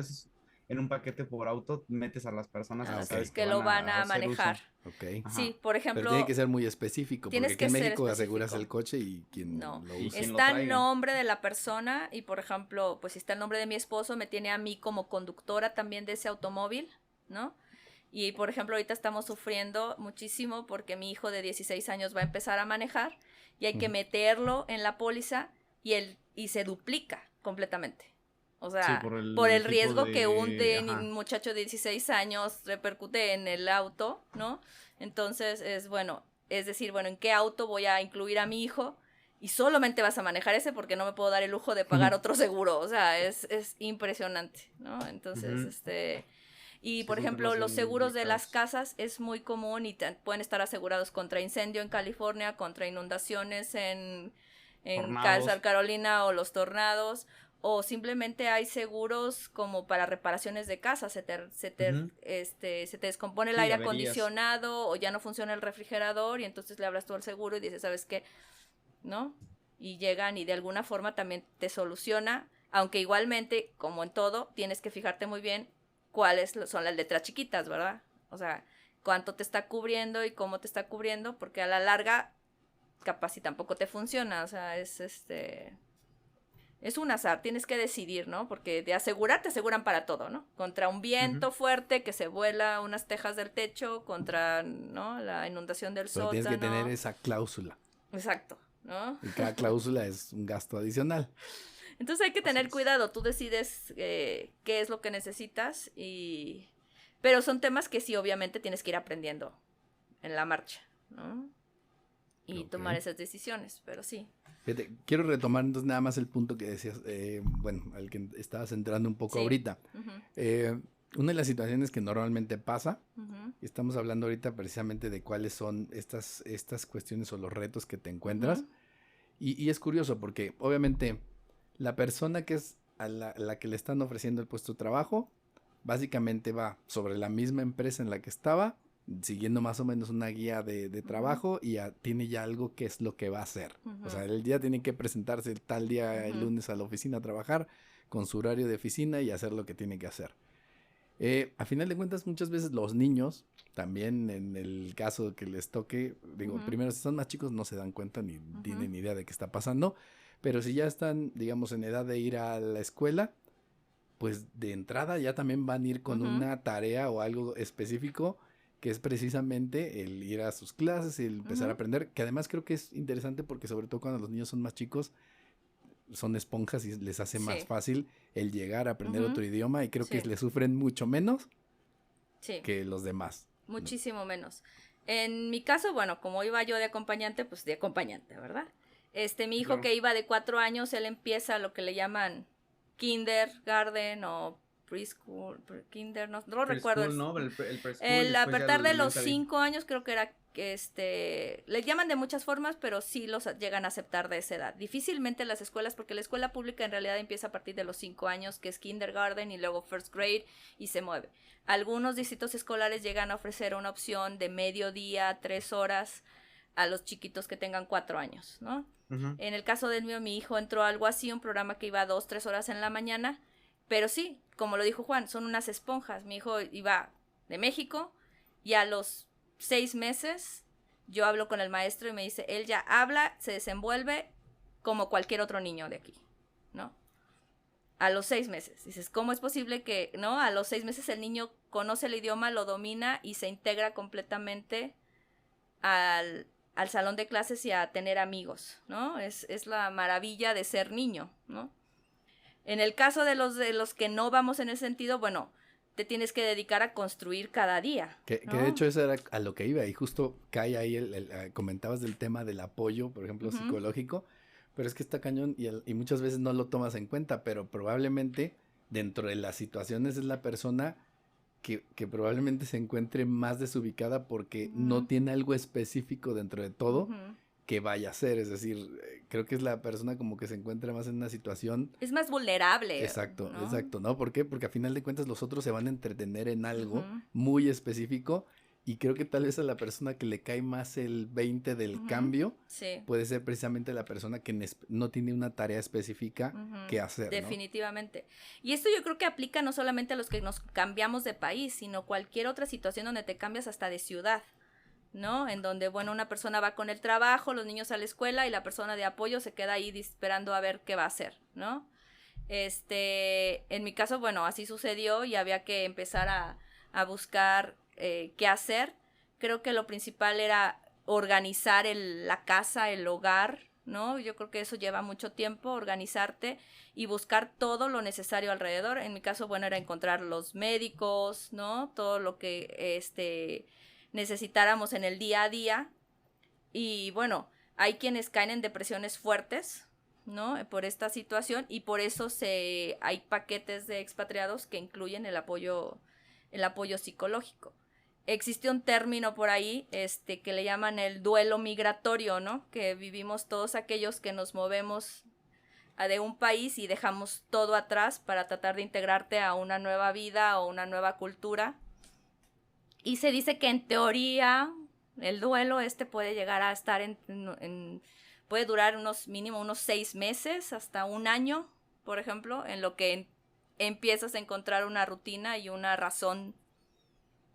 D: en un paquete por auto, metes a las personas que
C: Ah,
E: así
C: ok.
D: sabes que
E: que
D: van
E: lo van
D: a
E: a
D: hacer
E: manejar.
D: uso.
C: Ok.
D: Ajá.
E: Sí, por
C: Pero tiene
E: ejemplo,
C: que ser muy específico, porque
E: tienes
C: aquí en
E: que ser
C: México aseguras
E: específico.
C: el coche y quien
E: No,
C: lo
D: Y
C: usa.
D: quien lo
E: está el
D: traiga.
E: nombre de la persona y por ejemplo, pues si está el nombre de mi esposo, me tiene a mí como conductora también de ese automóvil, ¿no? Y por ejemplo, ahorita estamos sufriendo muchísimo porque mi hijo de 16 años va a empezar a manejar y hay que
C: Ujú.
E: meterlo en la póliza y se duplica completamente. O
D: Sí,
E: sea,
D: por
E: por
D: el
E: el
D: tipo
E: riesgo que
D: ajá.
E: un muchacho de 16 años repercute en el auto, ¿no? Entonces es bueno, es decir, bueno, ¿en qué auto voy a incluir a mi hijo? Y solamente vas a manejar ese porque no me puedo dar el lujo de pagar otro seguro. O sea, es impresionante, ¿no? Entonces,
D: Ujú.
E: y
D: Sí,
E: por
D: son
E: ejemplo,
D: temas
E: los
D: bien
E: seguros de las
D: delicados.
E: casas es muy común y pueden estar asegurados contra incendio en California, contra inundaciones en
D: Tornados.
E: Carolina o los tornados, o simplemente hay seguros como para reparaciones de casa,
D: Ujú.
E: se te descompone el
D: Sí,
E: aire
D: averías.
E: acondicionado o ya no funciona el refrigerador y entonces le hablas tú al seguro y dices, ¿sabes qué? ¿No? Y llegan y de alguna forma también te soluciona, aunque igualmente, como en todo, tienes que fijarte muy bien cuáles son las letras chiquitas, ¿verdad? O sea, cuánto te está cubriendo y cómo te está cubriendo, porque a la larga capaz si tampoco te funciona, o sea, es un azar, tienes que decidir, ¿no? Porque de asegurar, te aseguran para todo, ¿no? Contra un viento fuerte que se vuela unas tejas del techo, contra, ¿no? La inundación del
C: Pero
E: sótano.
C: tienes que tener esa cláusula.
E: Exacto, ¿no?
C: Y cada cláusula es un gasto adicional.
E: Entonces hay que tener cuidado, tú decides qué es lo que necesitas pero son temas que sí, obviamente, tienes que ir aprendiendo en la marcha, ¿no? Y tomar esas decisiones, pero sí.
C: Fíjate, quiero retomar entonces nada más el punto que decías, al que estabas entrando un poco ahorita. Una de las situaciones que normalmente pasa, y estamos hablando ahorita precisamente de cuáles son estas cuestiones o los retos que te encuentras, y es curioso porque obviamente la persona que es a la que le están ofreciendo el puesto de trabajo, básicamente va sobre la misma empresa en la que estaba, siguiendo más o menos una guía de trabajo y tiene ya algo que es lo que va a hacer. O sea, el día tiene que presentarse tal día el lunes a la oficina a trabajar con su horario de oficina y hacer lo que tiene que hacer. A final de cuentas, muchas veces los niños, también en el caso que les toque, digo, primero si son más chicos no se dan cuenta ni tienen idea de qué está pasando, pero si ya están, digamos, en edad de ir a la escuela, pues de entrada ya también van a ir con una tarea o algo específico que es precisamente el ir a sus clases y el empezar a aprender, que además creo que es interesante porque sobre todo cuando los niños son más chicos, son esponjas y les hace más fácil el llegar a aprender otro idioma y creo que le sufren mucho menos que los demás.
E: Muchísimo menos. En mi caso, bueno, como iba yo de acompañante, pues de acompañante, ¿verdad? Mi hijo que iba de 4 años, él empieza lo que le llaman kindergarten o preschool, kinder, no lo recuerdo.
D: No, el preschool.
E: El apertar de los 5 años creo que era, le llaman de muchas formas, pero sí los llegan a aceptar de esa edad. Difícilmente las escuelas, porque la escuela pública en realidad empieza a partir de los 5 años, que es kindergarten y luego first grade y se mueve. Algunos distritos escolares llegan a ofrecer una opción de mediodía, 3 horas a los chiquitos que tengan 4 años, ¿no? En el caso del mío, mi hijo entró a algo así, un programa que iba 2-3 horas en la mañana, pero sí, como lo dijo Juan, son unas esponjas. Mi hijo iba de México y a los 6 meses yo hablo con el maestro y me dice, él ya habla, se desenvuelve como cualquier otro niño de aquí, ¿no? A los 6 meses. Dices, ¿cómo es posible que, no? A los 6 meses el niño conoce el idioma, lo domina y se integra completamente al salón de clases y a tener amigos, ¿no? Es la maravilla de ser niño, ¿no? En el caso de los que no vamos en ese sentido, bueno, te tienes que dedicar a construir cada día,
C: Que
E: ¿no?
C: de hecho eso era a lo que iba y justo cae ahí, comentabas del tema del apoyo, por ejemplo, psicológico, pero es que está cañón y muchas veces no lo tomas en cuenta, pero probablemente dentro de las situaciones es la persona que probablemente se encuentre más desubicada porque no tiene algo específico dentro de todo que vaya a hacer, es decir, creo que es la persona como que se encuentra más en una situación...
E: Es más vulnerable.
C: Exacto,
E: ¿no?
C: exacto, ¿no? ¿Por qué? Porque a final de cuentas los otros se van a entretener en algo muy específico y creo que tal vez a la persona que le cae más el 20 del cambio puede ser precisamente la persona que no tiene una tarea específica que hacer, ¿no?
E: Definitivamente. Y esto yo creo que aplica no solamente a los que nos cambiamos de país, sino cualquier otra situación donde te cambias hasta de ciudad, ¿no? En donde, bueno, una persona va con el trabajo, los niños a la escuela y la persona de apoyo se queda ahí esperando a ver qué va a hacer, ¿no? En mi caso, bueno, así sucedió y había que empezar a buscar qué hacer. Creo que lo principal era organizar la casa, el hogar, ¿no? Yo creo que eso lleva mucho tiempo, organizarte y buscar todo lo necesario alrededor. En mi caso, bueno, era encontrar los médicos, ¿no? Todo lo que necesitáramos en el día a día. Y bueno, hay quienes caen en depresiones fuertes, ¿no? Por esta situación y por eso hay paquetes de expatriados que incluyen el apoyo psicológico. Existe un término por ahí que le llaman el duelo migratorio, ¿no? Que vivimos todos aquellos que nos movemos de un país y dejamos todo atrás para tratar de integrarte a una nueva vida o una nueva cultura. Y se dice que en teoría el duelo puede llegar a estar puede durar mínimo unos 6 meses hasta 1 año, por ejemplo, en lo que empiezas a encontrar una rutina y una razón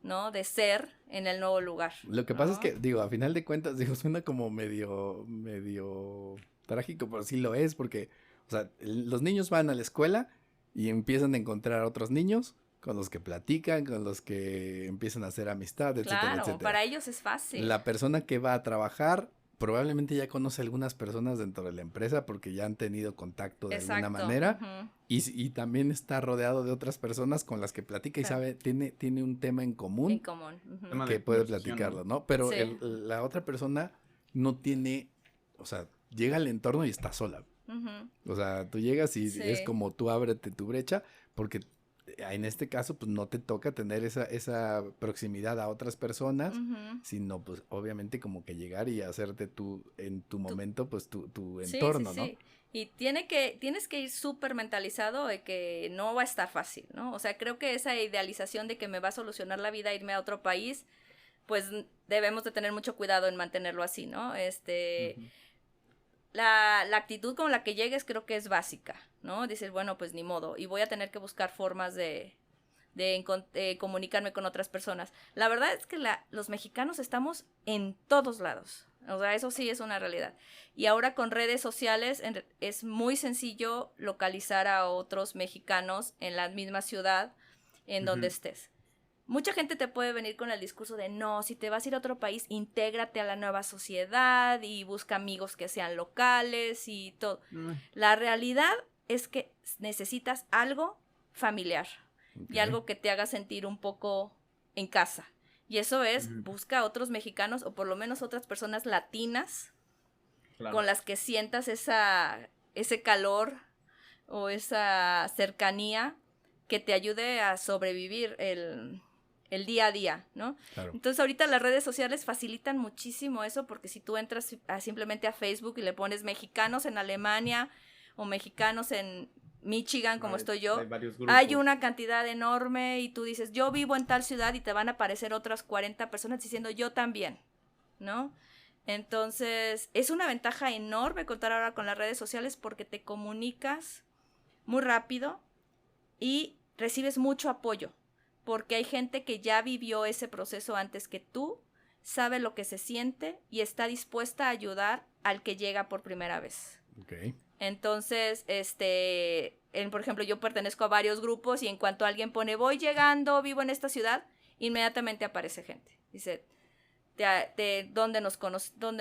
E: ¿no? De ser en el nuevo lugar.
C: Lo que pasa es que, digo, a final de cuentas, digo, suena como medio trágico, pero sí lo es, porque, o sea, los niños van a la escuela y empiezan a encontrar a otros niños con los que platican, con los que empiezan a hacer amistad, etcétera,
E: Claro,
C: etcétera.
E: para ellos es fácil.
C: La persona que va a trabajar probablemente ya conoce algunas personas dentro de la empresa porque ya han tenido contacto de alguna manera, y también está rodeado de otras personas con las que platica y sabe, tiene un tema en común, que puede platicarlo, ¿no? Pero
E: Sí.
C: la otra persona no tiene, o sea, llega al entorno y está sola. O sea, tú llegas y
E: Sí.
C: es como tú ábrete tu brecha, porque en este caso, pues no te toca tener esa proximidad a otras personas, sino pues obviamente como que llegar y hacerte tú, en tu momento, pues tu entorno, ¿no?
E: Sí. Y tienes que ir súper mentalizado de que no va a estar fácil, ¿no? O sea, creo que esa idealización de que me va a solucionar la vida irme a otro país, pues debemos de tener mucho cuidado en mantenerlo así, ¿no? La actitud con la que llegues creo que es básica, ¿no? Dices, bueno, pues ni modo, y voy a tener que buscar formas de comunicarme con otras personas. La verdad es que los mexicanos estamos en todos lados, o sea, eso sí es una realidad. Y ahora con redes sociales es muy sencillo localizar a otros mexicanos en la misma ciudad en donde estés. Mucha gente te puede venir con el discurso de no, si te vas a ir a otro país, intégrate a la nueva sociedad y busca amigos que sean locales y todo. La realidad es que necesitas algo familiar y algo que te haga sentir un poco en casa. Y eso es, busca a otros mexicanos o por lo menos otras personas latinas con las que sientas ese calor o esa cercanía que te ayude a sobrevivir el día a día, ¿no? Claro. Entonces ahorita las redes sociales facilitan muchísimo eso, porque si tú entras simplemente a Facebook y le pones mexicanos en Alemania o mexicanos en Michigan, como estoy yo, hay una cantidad enorme y tú dices, yo vivo en tal ciudad y te van a aparecer otras 40 personas diciendo yo también, ¿no? Entonces es una ventaja enorme contar ahora con las redes sociales porque te comunicas muy rápido y recibes mucho apoyo. Porque hay gente que ya vivió ese proceso antes que tú, sabe lo que se siente y está dispuesta a ayudar al que llega por primera vez.
C: Okay.
E: Entonces, por ejemplo, yo pertenezco a varios grupos y en cuanto alguien pone voy llegando, vivo en esta ciudad, inmediatamente aparece gente. Dice, ¿dónde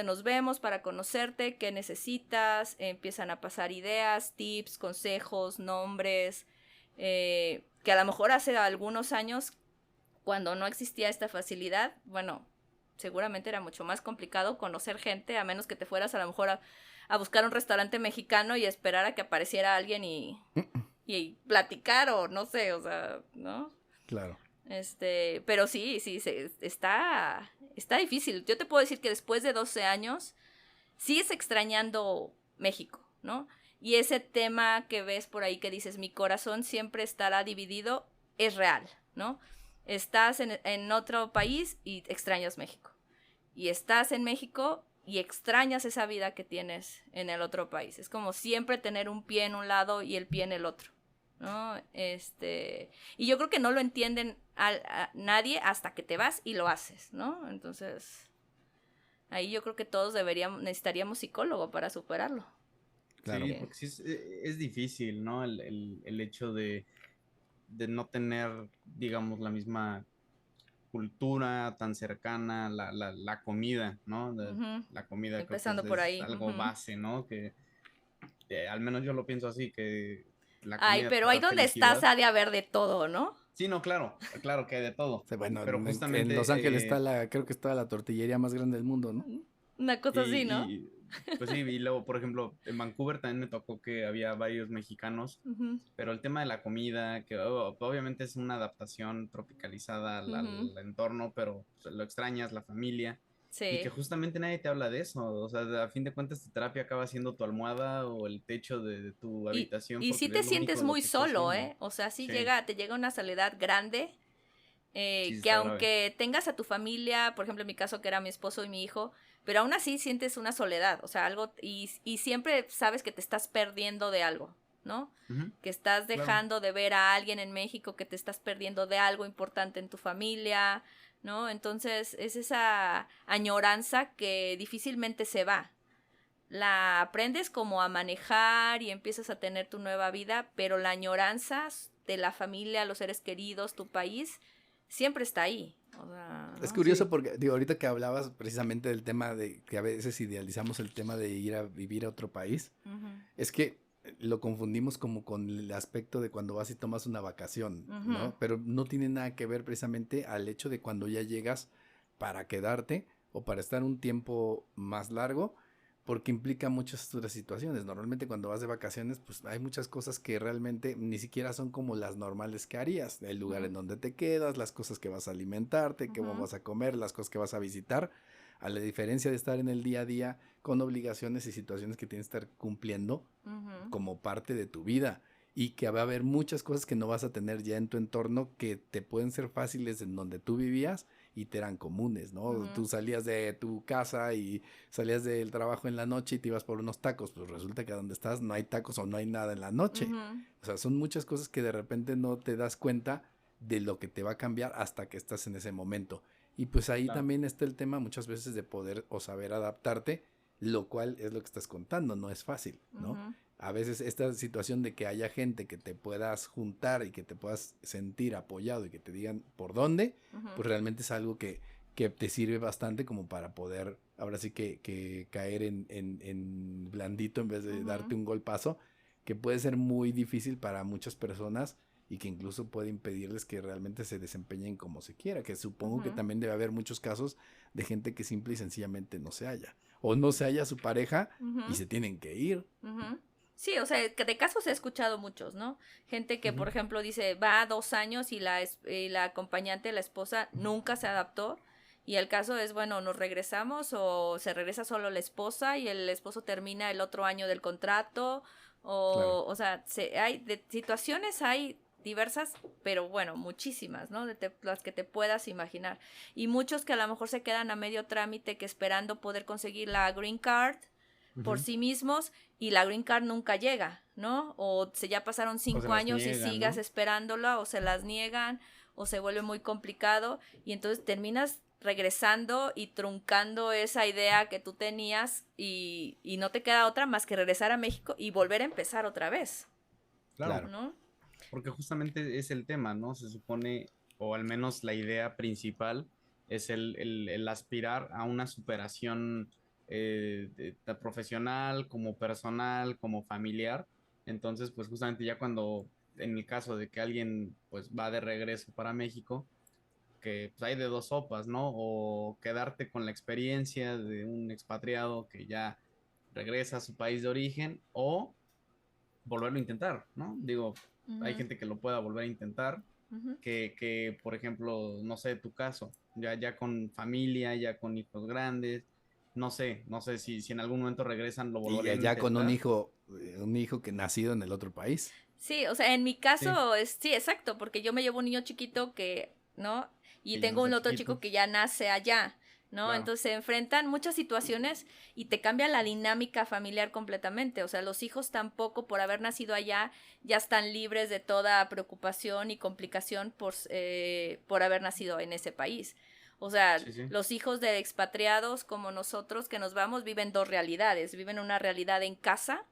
E: nos vemos para conocerte? ¿Qué necesitas? Empiezan a pasar ideas, tips, consejos, nombres, que a lo mejor hace algunos años, cuando no existía esta facilidad, bueno, seguramente era mucho más complicado conocer gente, a menos que te fueras a lo mejor a buscar un restaurante mexicano y esperar a que apareciera alguien y platicar o no sé, o sea, ¿no?
C: Claro.
E: Pero sí, está difícil. Yo te puedo decir que después de 12 años sigues extrañando México, ¿no? Y ese tema que ves por ahí que dices, mi corazón siempre estará dividido, es real, ¿no? Estás en otro país y extrañas México. Y estás en México y extrañas esa vida que tienes en el otro país. Es como siempre tener un pie en un lado y el pie en el otro, ¿no? Y yo creo que no lo entienden a nadie hasta que te vas y lo haces, ¿no? Entonces, ahí yo creo que todos necesitaríamos psicólogo para superarlo.
D: Claro. Sí, porque sí es difícil, ¿no? El hecho de no tener, digamos, la misma cultura tan cercana, la comida, ¿no? La comida
E: empezando
D: que
E: por ahí.
D: Es algo base, ¿no? Que al menos yo lo pienso así, que la comida.
E: Ay, pero ahí donde estás ha de haber de todo, ¿no?
D: Sí, no, claro que hay de todo.
C: Sí, bueno,
D: pero justamente
C: en Los Ángeles creo que está la tortillería más grande del mundo, ¿no?
E: Una cosa así, ¿no?
D: Pues sí, y luego, por ejemplo, en Vancouver también me tocó que había varios mexicanos, pero el tema de la comida, que obviamente es una adaptación tropicalizada al entorno, pero lo extrañas, la familia,
E: sí.
D: Y que justamente nadie te habla de eso, o sea, a fin de cuentas tu terapia acaba siendo tu almohada o el techo de tu habitación.
E: Y sí te sientes muy solo, ¿eh? O sea, sí. te llega una soledad grande, que aunque tengas a tu familia, por ejemplo en mi caso que era mi esposo y mi hijo, pero aún así sientes una soledad, o sea, algo, y siempre sabes que te estás perdiendo de algo, ¿no?
D: Ujú.
E: Que estás
D: Claro.
E: dejando de ver a alguien en México, que te estás perdiendo de algo importante en tu familia, ¿no? Entonces es esa añoranza que difícilmente se va. La aprendes como a manejar y empiezas a tener tu nueva vida, pero la añoranza de la familia, los seres queridos, tu país, siempre está ahí. O sea,
C: Es
E: ¿no?
C: curioso
D: Sí.
C: porque, digo, ahorita que hablabas precisamente del tema de que a veces idealizamos el tema de ir a vivir a otro país,
E: Ujú,
C: es que lo confundimos como con el aspecto de cuando vas y tomas una vacación,
E: Ujú.
C: ¿no? Pero no tiene nada que ver precisamente al hecho de cuando ya llegas para quedarte o para estar un tiempo más largo, porque implica muchas otras situaciones. Normalmente cuando vas de vacaciones, pues hay muchas cosas que realmente ni siquiera son como las normales que harías. El lugar en
E: Ujú.
C: donde te quedas, las cosas que vas a alimentarte, qué
E: Ujú.
C: vas a comer, las cosas que vas a visitar. A la diferencia de estar en el día a día con obligaciones y situaciones que tienes que estar cumpliendo
E: Ujú.
C: como parte de tu vida y que va a haber muchas cosas que no vas a tener ya en tu entorno que te pueden ser fáciles en donde tú vivías y te eran comunes, ¿no?
E: Ujú.
C: Tú salías de tu casa y salías del trabajo en la noche y te ibas por unos tacos, pues resulta que donde estás no hay tacos o no hay nada en la noche.
E: Ujú.
C: O sea, son muchas cosas que de repente no te das cuenta de lo que te va a cambiar hasta que estás en ese momento. Y pues ahí
D: Claro.
C: también está el tema muchas veces de poder o saber adaptarte, lo cual es lo que estás contando, no es fácil, ¿no?
E: Ujú.
C: A veces esta situación de que haya gente que te puedas juntar y que te puedas sentir apoyado y que te digan por dónde,
E: Ujú.
C: pues realmente es algo que te sirve bastante como para poder, ahora sí que caer en blandito en vez de
E: Ujú.
C: darte un golpazo, que puede ser muy difícil para muchas personas y que incluso puede impedirles que realmente se desempeñen como se quiera, que supongo que
E: Ujú.
C: también debe haber muchos casos de gente que simple y sencillamente no se halla, o no se halla su pareja y
E: Ujú.
C: se tienen que ir.
E: Ujú. Sí, o sea, que de casos he escuchado muchos, ¿no? Gente que, por
D: Ujú.
E: ejemplo, dice, va 2 años y la acompañante, la esposa, nunca se adaptó. Y el caso es, bueno, nos regresamos o se regresa solo la esposa y el esposo termina el otro año del contrato.
C: Claro.
E: O sea, hay de situaciones hay diversas, pero bueno, muchísimas, ¿no? Las que te puedas imaginar. Y muchos que a lo mejor se quedan a medio trámite que esperando poder conseguir la green card por
D: Ujú.
E: sí mismos y la green card nunca llega, ¿no? O ya pasaron
D: O se
E: 5 años y
D: niegan,
E: sigas
D: ¿no?
E: esperándola o se las niegan o se vuelve muy complicado y entonces terminas regresando y truncando esa idea que tú tenías y no te queda otra más que regresar a México y volver a empezar otra vez,
D: Claro.
C: Claro.
E: ¿no?
D: Porque justamente es el tema, ¿no? Se supone, o al menos la idea principal, es el aspirar a una superación profesional, como personal, como familiar. Entonces, pues justamente ya cuando, en el caso de que alguien pues va de regreso para México, que pues, hay de dos sopas, ¿no? O quedarte con la experiencia de un expatriado que ya regresa a su país de origen, o volverlo a intentar, ¿no? Digo, hay
E: Ujú,
D: gente que lo pueda volver a intentar,
E: ujú.
D: por ejemplo, no sé, tu caso, ya con familia, ya con hijos grandes, no sé si en algún momento regresan, lo
C: Y
D: volverían a
C: allá con
D: intentar.
C: un hijo que nacido en el otro país.
E: Sí, o sea, en mi
D: Sí,
E: caso sí, exacto, porque yo me llevo un niño chiquito que, ¿no? Y
D: que ya
E: tengo un
D: está
E: otro chico
D: chiquito,
E: que ya nace allá, ¿no?
D: claro.
E: Entonces se enfrentan muchas situaciones y te cambia la dinámica familiar completamente. O sea, los hijos tampoco por haber nacido allá ya están libres de toda preocupación y complicación por haber nacido en ese país. O sea,
D: Sí, sí,
E: los hijos de expatriados como nosotros que nos vamos viven dos realidades. Viven una realidad en casa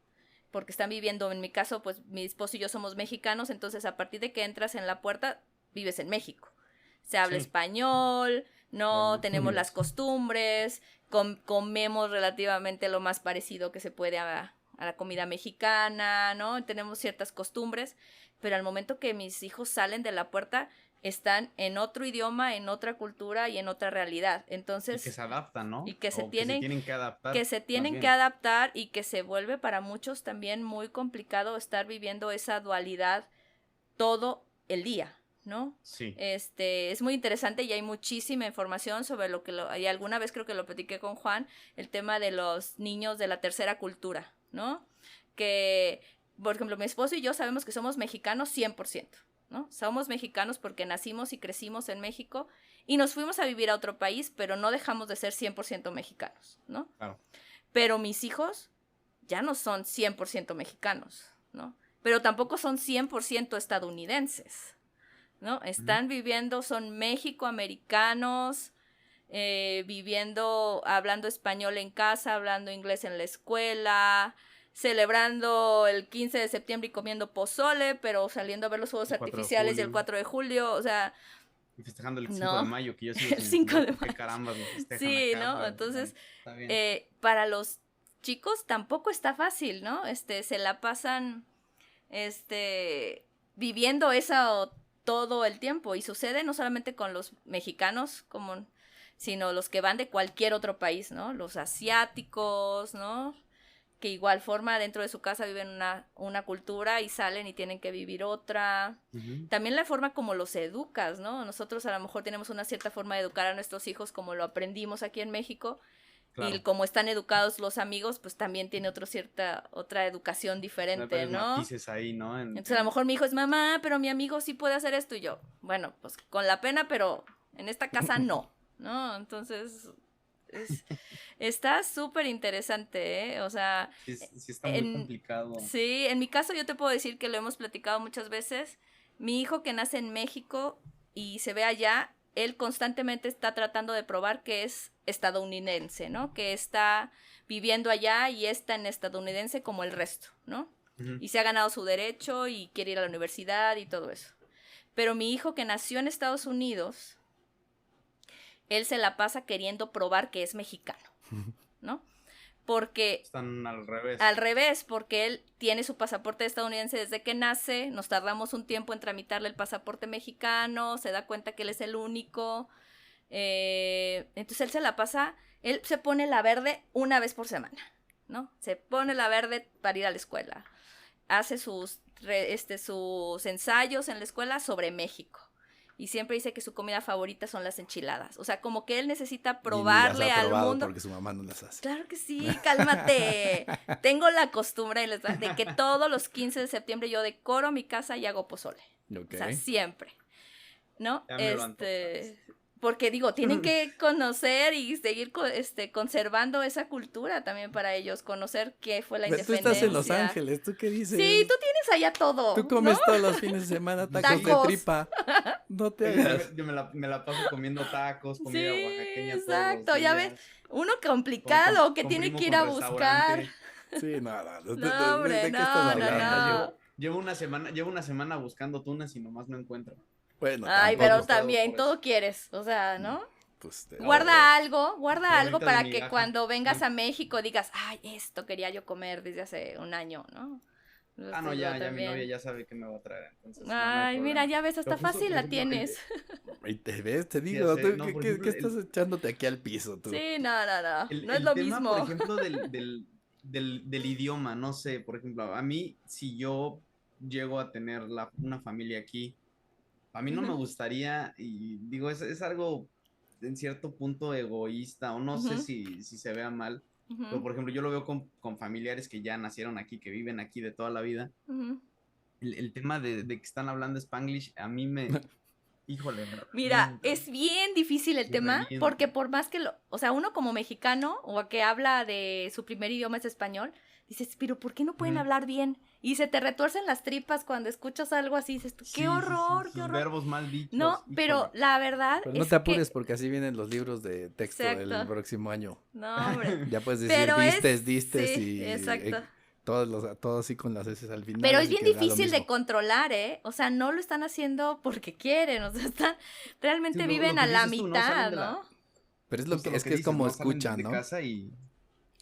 E: porque están viviendo, en mi caso, pues mi esposo y yo somos mexicanos, entonces a partir de que entras en la puerta, vives en México. Se habla
D: sí,
E: español, no tenemos las
D: Yes.
E: costumbres, comemos relativamente lo más parecido que se puede a la comida mexicana, ¿no? Tenemos ciertas costumbres, pero al momento que mis hijos salen de la puerta, están en otro idioma, en otra cultura y en otra realidad.
D: Y que
E: Entonces,
D: se adaptan,
E: y
D: ¿no?
E: que se
D: O que se
E: tienen
D: tienen que
E: que
D: adaptar,
E: se
D: más
E: tienen que
D: bien.
E: adaptar y que se vuelve para muchos también muy complicado estar viviendo esa dualidad todo el día, ¿no?
D: Sí,
E: Es muy interesante y hay muchísima información sobre y alguna vez creo que lo platiqué con Juan, el tema de los niños de la tercera cultura, ¿no? Que, por ejemplo, mi esposo y yo sabemos que somos mexicanos 100%, ¿no? Somos mexicanos porque nacimos y crecimos en México y nos fuimos a vivir a otro país, pero no dejamos de ser 100% mexicanos, ¿no?
D: claro.
E: Pero mis hijos ya no son 100% mexicanos, ¿no? pero tampoco son 100% estadounidenses, ¿no? Están viviendo, son mexicoamericanos, viviendo, hablando español en casa, hablando inglés en la escuela, celebrando el 15 de septiembre y comiendo pozole, pero saliendo a ver los fuegos artificiales y el 4 de julio, o sea...
D: Y festejando el 5 de mayo, que yo sigo
E: el 5 de mayo.
D: ¿Qué carambas lo festejan
E: sí,
D: acá?
E: ¿no?
D: Pero,
E: entonces,
D: bueno,
E: para los chicos tampoco está fácil, ¿no? Se la pasan, viviendo eso todo el tiempo, y sucede no solamente con los mexicanos, sino los que van de cualquier otro país, ¿no? Los asiáticos, ¿no? Que igual forma dentro de su casa viven una cultura y salen y tienen que vivir otra. También la forma como los educas, ¿no? Nosotros a lo mejor tenemos una cierta forma de educar a nuestros hijos como lo aprendimos aquí en México, claro. Y como están educados los amigos, pues también tiene otra educación diferente, ¿no?
D: Matices ahí, ¿no?
E: Entonces a lo mejor mi hijo es mamá, pero mi amigo sí puede hacer esto, y yo, bueno, pues con la pena, pero en esta casa no, ¿no? Entonces... está súper interesante, ¿eh? O sea...
D: Sí está muy complicado.
E: Sí, en mi caso yo te puedo decir que lo hemos platicado muchas veces. Mi hijo que nace en México y se ve allá, él constantemente está tratando de probar que es estadounidense, ¿no? Que está viviendo allá y es tan estadounidense como el resto, ¿no? Y se ha ganado su derecho y quiere ir a la universidad y todo eso. Pero mi hijo que nació en Estados Unidos... él se la pasa queriendo probar que es mexicano, ¿no? Porque...
D: están al revés.
E: Al revés, porque él tiene su pasaporte estadounidense desde que nace, nos tardamos un tiempo en tramitarle el pasaporte mexicano, se da cuenta que él es el único, entonces él se la pasa, él se pone la verde una vez por semana, ¿no? Se pone la verde para ir a la escuela, hace sus ensayos en la escuela sobre México. Y siempre dice que su comida favorita son las enchiladas. O sea, como que él necesita probarle al mundo.
C: Porque su mamá no las hace.
E: Claro que sí, cálmate. Tengo la costumbre de que todos los 15 de septiembre yo decoro mi casa y hago pozole.
C: Okay.
E: O sea, siempre. ¿No?
D: Ya me lo antojas.
E: Porque digo, tienen que conocer y seguir conservando esa cultura también para ellos, conocer qué fue la independencia.
C: Tú estás en Los Ángeles, ¿tú qué dices?
E: Sí, tú tienes allá todo.
C: Tú comes, ¿no?, todos los fines de semana tacos de tripa. No te hagas.
D: Yo me la paso comiendo tacos, comida oaxaqueña.
E: Exacto, ya ves, uno complicado que tiene que ir a buscar.
C: Sí, no,
E: hombre, no.
D: Llevo una semana buscando tunas y nomás no encuentro.
C: Bueno,
E: ay, pero también todo quieres, o sea, ¿no?
C: Pues
E: guarda algo para que cuando vengas a México digas, ay, esto quería yo comer desde hace un año, ¿no?
D: No, ya mi novia ya sabe qué me va a traer, entonces.
E: Ay, mira, ya ves, hasta fácil la tienes.
C: Y te ves, te digo, ¿qué estás echándote aquí al piso tú?
E: Sí, no es lo
D: tema,
E: mismo.
D: Por ejemplo, del idioma, no sé, por ejemplo, a mí, si yo llego a tener una familia aquí, a mí no me gustaría, y digo, es algo en cierto punto egoísta, o no sé si se vea mal, pero por ejemplo, yo lo veo con familiares que ya nacieron aquí, que viven aquí de toda la vida. El tema de que están hablando Spanglish, a mí me... Híjole.
E: Mira, es bien difícil el tema, porque por más que o sea, uno como mexicano, o que habla de su primer idioma es español, dices, pero ¿por qué no pueden hablar bien? Y se te retuercen las tripas cuando escuchas algo así, dices tú, qué horror, qué horror.
D: Verbos mal dichos.
E: No, pero la verdad
C: pero no te apures porque así vienen los libros de texto del próximo año.
E: No, hombre.
C: Ya puedes decir distes
E: sí,
C: y
E: exacto.
C: todos así con las S al final.
E: Pero es bien difícil de controlar, ¿eh? O sea, no lo están haciendo porque quieren, o sea, realmente viven a la mitad, ¿no?
C: Pero es que es como escuchan, ¿no?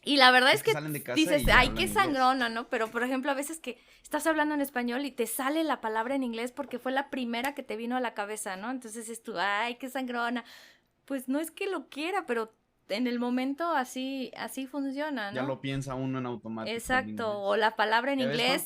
E: Y la verdad es que dices, ay, qué
D: inglés.
E: sangrona, ¿no? Pero, por ejemplo, a veces que estás hablando en español y te sale la palabra en inglés porque fue la primera que te vino a la cabeza, ¿no? Entonces es tú, ay, qué sangrona. Pues no es que lo quiera, pero en el momento así funciona, ¿no?
D: Ya lo piensa uno en automático.
E: Exacto, o la palabra en inglés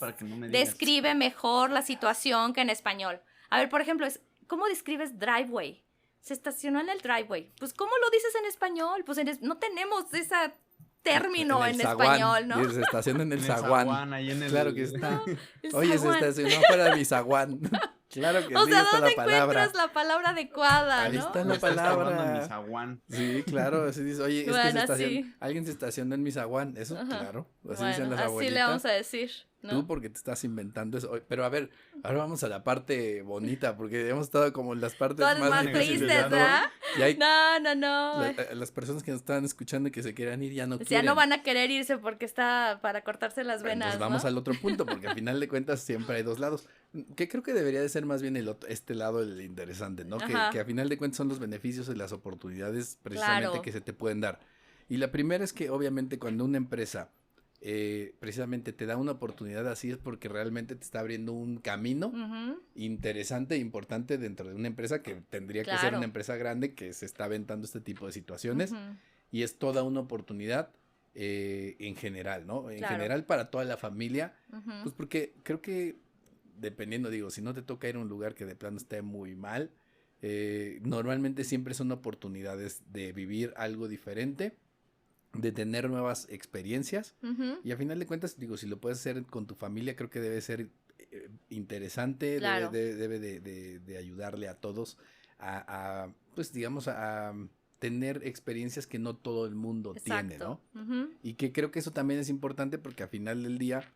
E: describe mejor la situación que en español. A ver, por ejemplo, ¿cómo describes driveway? Se estacionó en el driveway. Pues, ¿cómo lo dices en español? Pues no tenemos esa término en español, ¿no?
C: Se estaciona en el zaguán.
D: Ahí en el...
C: Claro que está.
E: No,
C: oye,
E: zaguán.
C: Se estacionó fuera de mi zaguán. Claro que
E: o
C: sí,
E: sea,
C: está
E: ¿dónde
C: la palabra.
E: encuentras la palabra adecuada,
C: ahí
E: no?
C: está la palabra.
D: Mi zaguán.
C: Sí, claro, así dice, oye,
E: bueno,
C: es que alguien se estacionó en mi zaguán, eso, ajá. Claro, así dicen las abuelitas.
E: Así le vamos a decir. ¿no?
C: Tú porque te estás inventando eso. Pero a ver, ahora vamos a la parte bonita, porque hemos estado como en las partes
E: Todas
C: más
E: tristes,
C: ¿no?
E: ¿verdad?
C: Y hay
E: No.
C: las personas que nos estaban escuchando y que se quieran ir ya no
E: O sea,
C: quieren.
E: no van a querer irse porque está para cortarse las
C: Pero
E: venas,
C: entonces vamos
E: ¿no?
C: al otro punto, porque al final de cuentas siempre hay dos lados. Que creo que debería de ser más bien este lado el interesante, ¿no?
E: Ajá.
C: Que a final de cuentas son los beneficios y las oportunidades precisamente
E: Claro.
C: que se te pueden dar. Y la primera es que obviamente cuando una empresa precisamente te da una oportunidad así es porque realmente te está abriendo un camino
E: Ujú.
C: interesante e importante dentro de una empresa que tendría que ser
E: Claro.
C: una empresa grande que se está aventando este tipo de situaciones
E: Ujú.
C: y es toda una oportunidad en general, ¿no? En
E: Claro.
C: general para toda la familia,
E: Ujú.
C: pues porque creo que dependiendo, digo, si no te toca ir a un lugar que de plano esté muy mal, normalmente siempre son oportunidades de vivir algo diferente, de tener nuevas experiencias
E: Ujú.
C: y a final de cuentas, digo, si lo puedes hacer con tu familia, creo que debe ser interesante,
E: Claro.
C: debe de ayudarle a todos pues digamos, a tener experiencias que no todo el mundo tiene, ¿no?
E: Exacto. Ujú.
C: Y que creo que eso también es importante porque al final del día,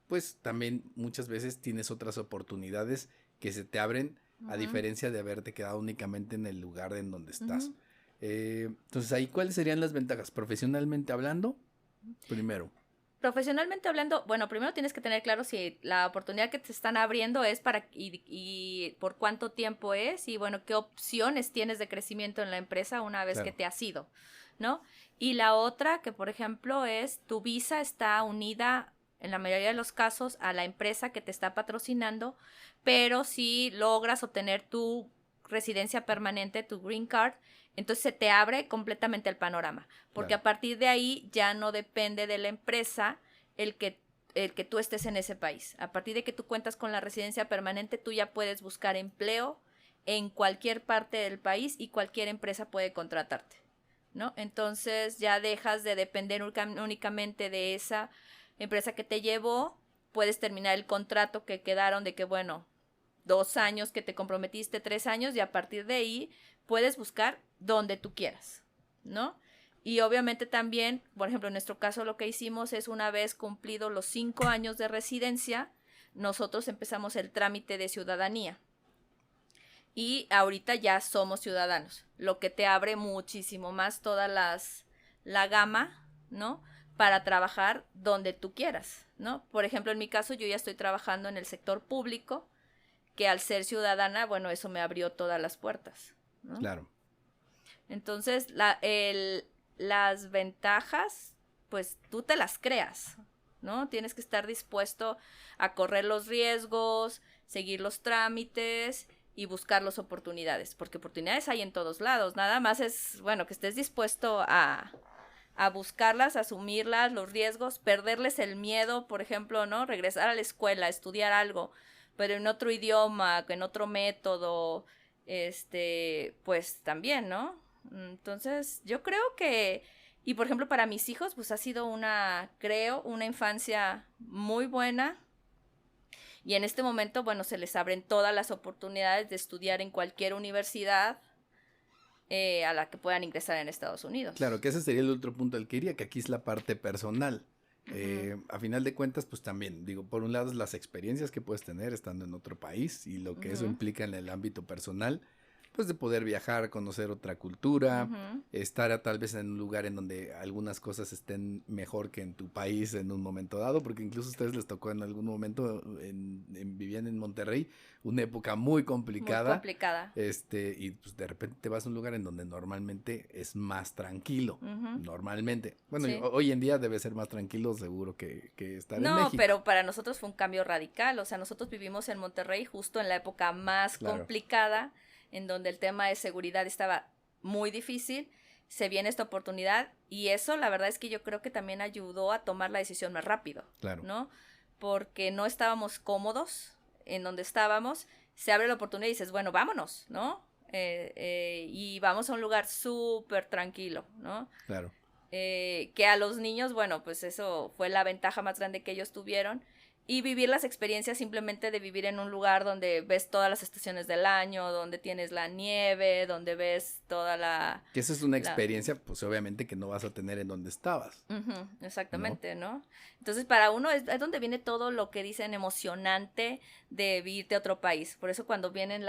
C: pues también muchas veces tienes otras oportunidades que se te abren a
E: Ujú.
C: diferencia de haberte quedado únicamente en el lugar en donde estás.
E: Ujú.
C: Entonces ahí, ¿cuáles serían las ventajas? Profesionalmente hablando, primero.
E: Profesionalmente hablando, bueno, primero tienes que tener claro si la oportunidad que te están abriendo es para y por cuánto tiempo es y bueno, qué opciones tienes de crecimiento en la empresa una vez
C: Claro.
E: que te has ido, ¿no? Y la otra que, por ejemplo, es tu visa está unida en la mayoría de los casos a la empresa que te está patrocinando, pero si logras obtener tu residencia permanente, tu green card, entonces se te abre completamente el panorama, porque
C: Claro.
E: a partir de ahí ya no depende de la empresa el que tú estés en ese país. A partir de que tú cuentas con la residencia permanente, tú ya puedes buscar empleo en cualquier parte del país y cualquier empresa puede contratarte, ¿no? Entonces ya dejas de depender únicamente de esa empresa que te llevó, puedes terminar el contrato que quedaron de que, bueno, 2 años que te comprometiste, 3 años, y a partir de ahí puedes buscar donde tú quieras, ¿no? Y obviamente también, por ejemplo, en nuestro caso lo que hicimos es una vez cumplido los 5 años de residencia, nosotros empezamos el trámite de ciudadanía. Y ahorita ya somos ciudadanos, lo que te abre muchísimo más toda la gama, ¿no? Para trabajar donde tú quieras, ¿no? Por ejemplo, en mi caso yo ya estoy trabajando en el sector público, que al ser ciudadana, bueno, eso me abrió todas las puertas, ¿no?
C: Claro.
E: Entonces, las ventajas, pues tú te las creas, ¿no? Tienes que estar dispuesto a correr los riesgos, seguir los trámites y buscar las oportunidades, porque oportunidades hay en todos lados, nada más es, bueno, que estés dispuesto a buscarlas, asumirlas, los riesgos, perderles el miedo, por ejemplo, ¿no? Regresar a la escuela, estudiar algo, pero en otro idioma, en otro método, pues también, ¿no? Entonces, yo creo que, y por ejemplo, para mis hijos, pues ha sido una infancia muy buena. Y en este momento, bueno, se les abren todas las oportunidades de estudiar en cualquier universidad a la que puedan ingresar en Estados Unidos.
C: Claro, que ese sería el otro punto al que iría, que aquí es la parte personal. A final de cuentas, pues también, digo, por un lado es las experiencias que puedes tener estando en otro país y lo que eso implica en el ámbito personal, pues de poder viajar, conocer otra cultura, estar tal vez en un lugar en donde algunas cosas estén mejor que en tu país en un momento dado, porque incluso a ustedes les tocó en algún momento, vivían en Monterrey, una época muy complicada.
E: Muy complicada.
C: Y pues de repente te vas a un lugar en donde normalmente es más tranquilo, normalmente. Bueno,
E: Sí.
C: Hoy en día debe ser más tranquilo seguro que estar en
E: No,
C: México.
E: pero para nosotros fue un cambio radical, o sea, nosotros vivimos en Monterrey justo en la época más
C: Claro.
E: complicada, en donde el tema de seguridad estaba muy difícil, se viene esta oportunidad y eso la verdad es que yo creo que también ayudó a tomar la decisión más rápido,
C: Claro.
E: ¿no? Porque no estábamos cómodos en donde estábamos, se abre la oportunidad y dices, bueno, vámonos, ¿no? Y vamos a un lugar súper tranquilo, ¿no?
C: Claro.
E: Que a los niños, bueno, pues eso fue la ventaja más grande que ellos tuvieron, y vivir las experiencias simplemente de vivir en un lugar donde ves todas las estaciones del año, donde tienes la nieve, donde ves toda la...
C: Que esa es una experiencia, pues obviamente que no vas a tener en donde estabas.
E: Exactamente, ¿no? Entonces para uno es donde viene todo lo que dicen emocionante de irte a otro país. Por eso cuando vienen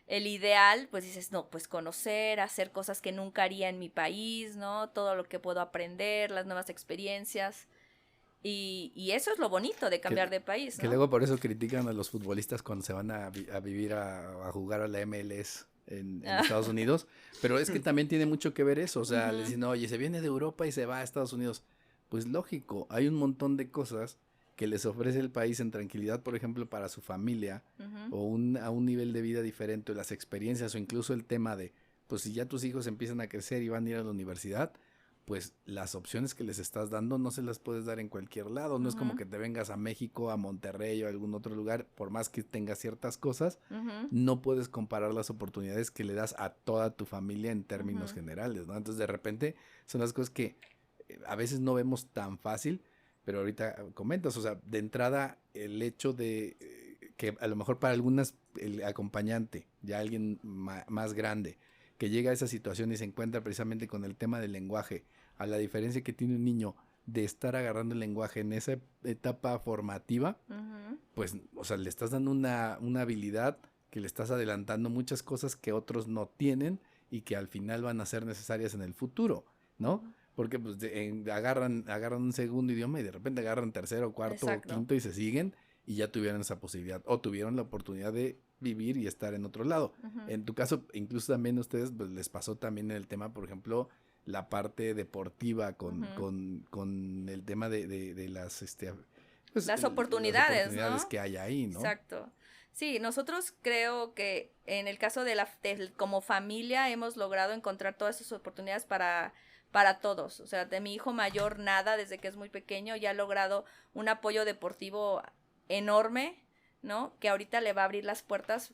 E: el ideal, pues dices, no, pues conocer, hacer cosas que nunca haría en mi país, ¿no? Todo lo que puedo aprender, las nuevas experiencias. Y eso es lo bonito de cambiar de país, ¿no?
C: Que luego por eso critican a los futbolistas cuando se van a vivir a jugar a la MLS en Estados Unidos, pero es que también tiene mucho que ver eso, o sea, le dicen, oye, se viene de Europa y se va a Estados Unidos. Pues lógico, hay un montón de cosas que les ofrece el país en tranquilidad, por ejemplo, para su familia, o a un nivel de vida diferente, las experiencias, o incluso el tema de, pues si ya tus hijos empiezan a crecer y van a ir a la universidad, pues las opciones que les estás dando no se las puedes dar en cualquier lado, no es como que te vengas a México, a Monterrey o a algún otro lugar, por más que tengas ciertas cosas, no puedes comparar las oportunidades que le das a toda tu familia en términos generales, ¿no? Entonces de repente son las cosas que a veces no vemos tan fácil, pero ahorita comentas, o sea, de entrada el hecho de que a lo mejor para algunas el acompañante, ya alguien más grande, que llega a esa situación y se encuentra precisamente con el tema del lenguaje, a la diferencia que tiene un niño de estar agarrando el lenguaje en esa etapa formativa, pues, o sea, le estás dando una habilidad que le estás adelantando muchas cosas que otros no tienen y que al final van a ser necesarias en el futuro, ¿no? Porque pues agarran un segundo idioma y de repente agarran tercero, cuarto, quinto y se siguen y ya tuvieron esa posibilidad o tuvieron la oportunidad de vivir y estar en otro lado. En tu caso, incluso también a ustedes pues, les pasó también el tema, por ejemplo, la parte deportiva con el tema de las pues,
E: las oportunidades, ¿no?
C: que hay ahí, ¿no?
E: Exacto. Sí, nosotros creo que en el caso de como familia hemos logrado encontrar todas esas oportunidades para todos. O sea, de mi hijo mayor nada, desde que es muy pequeño, ya ha logrado un apoyo deportivo enorme, ¿no? Que ahorita le va a abrir las puertas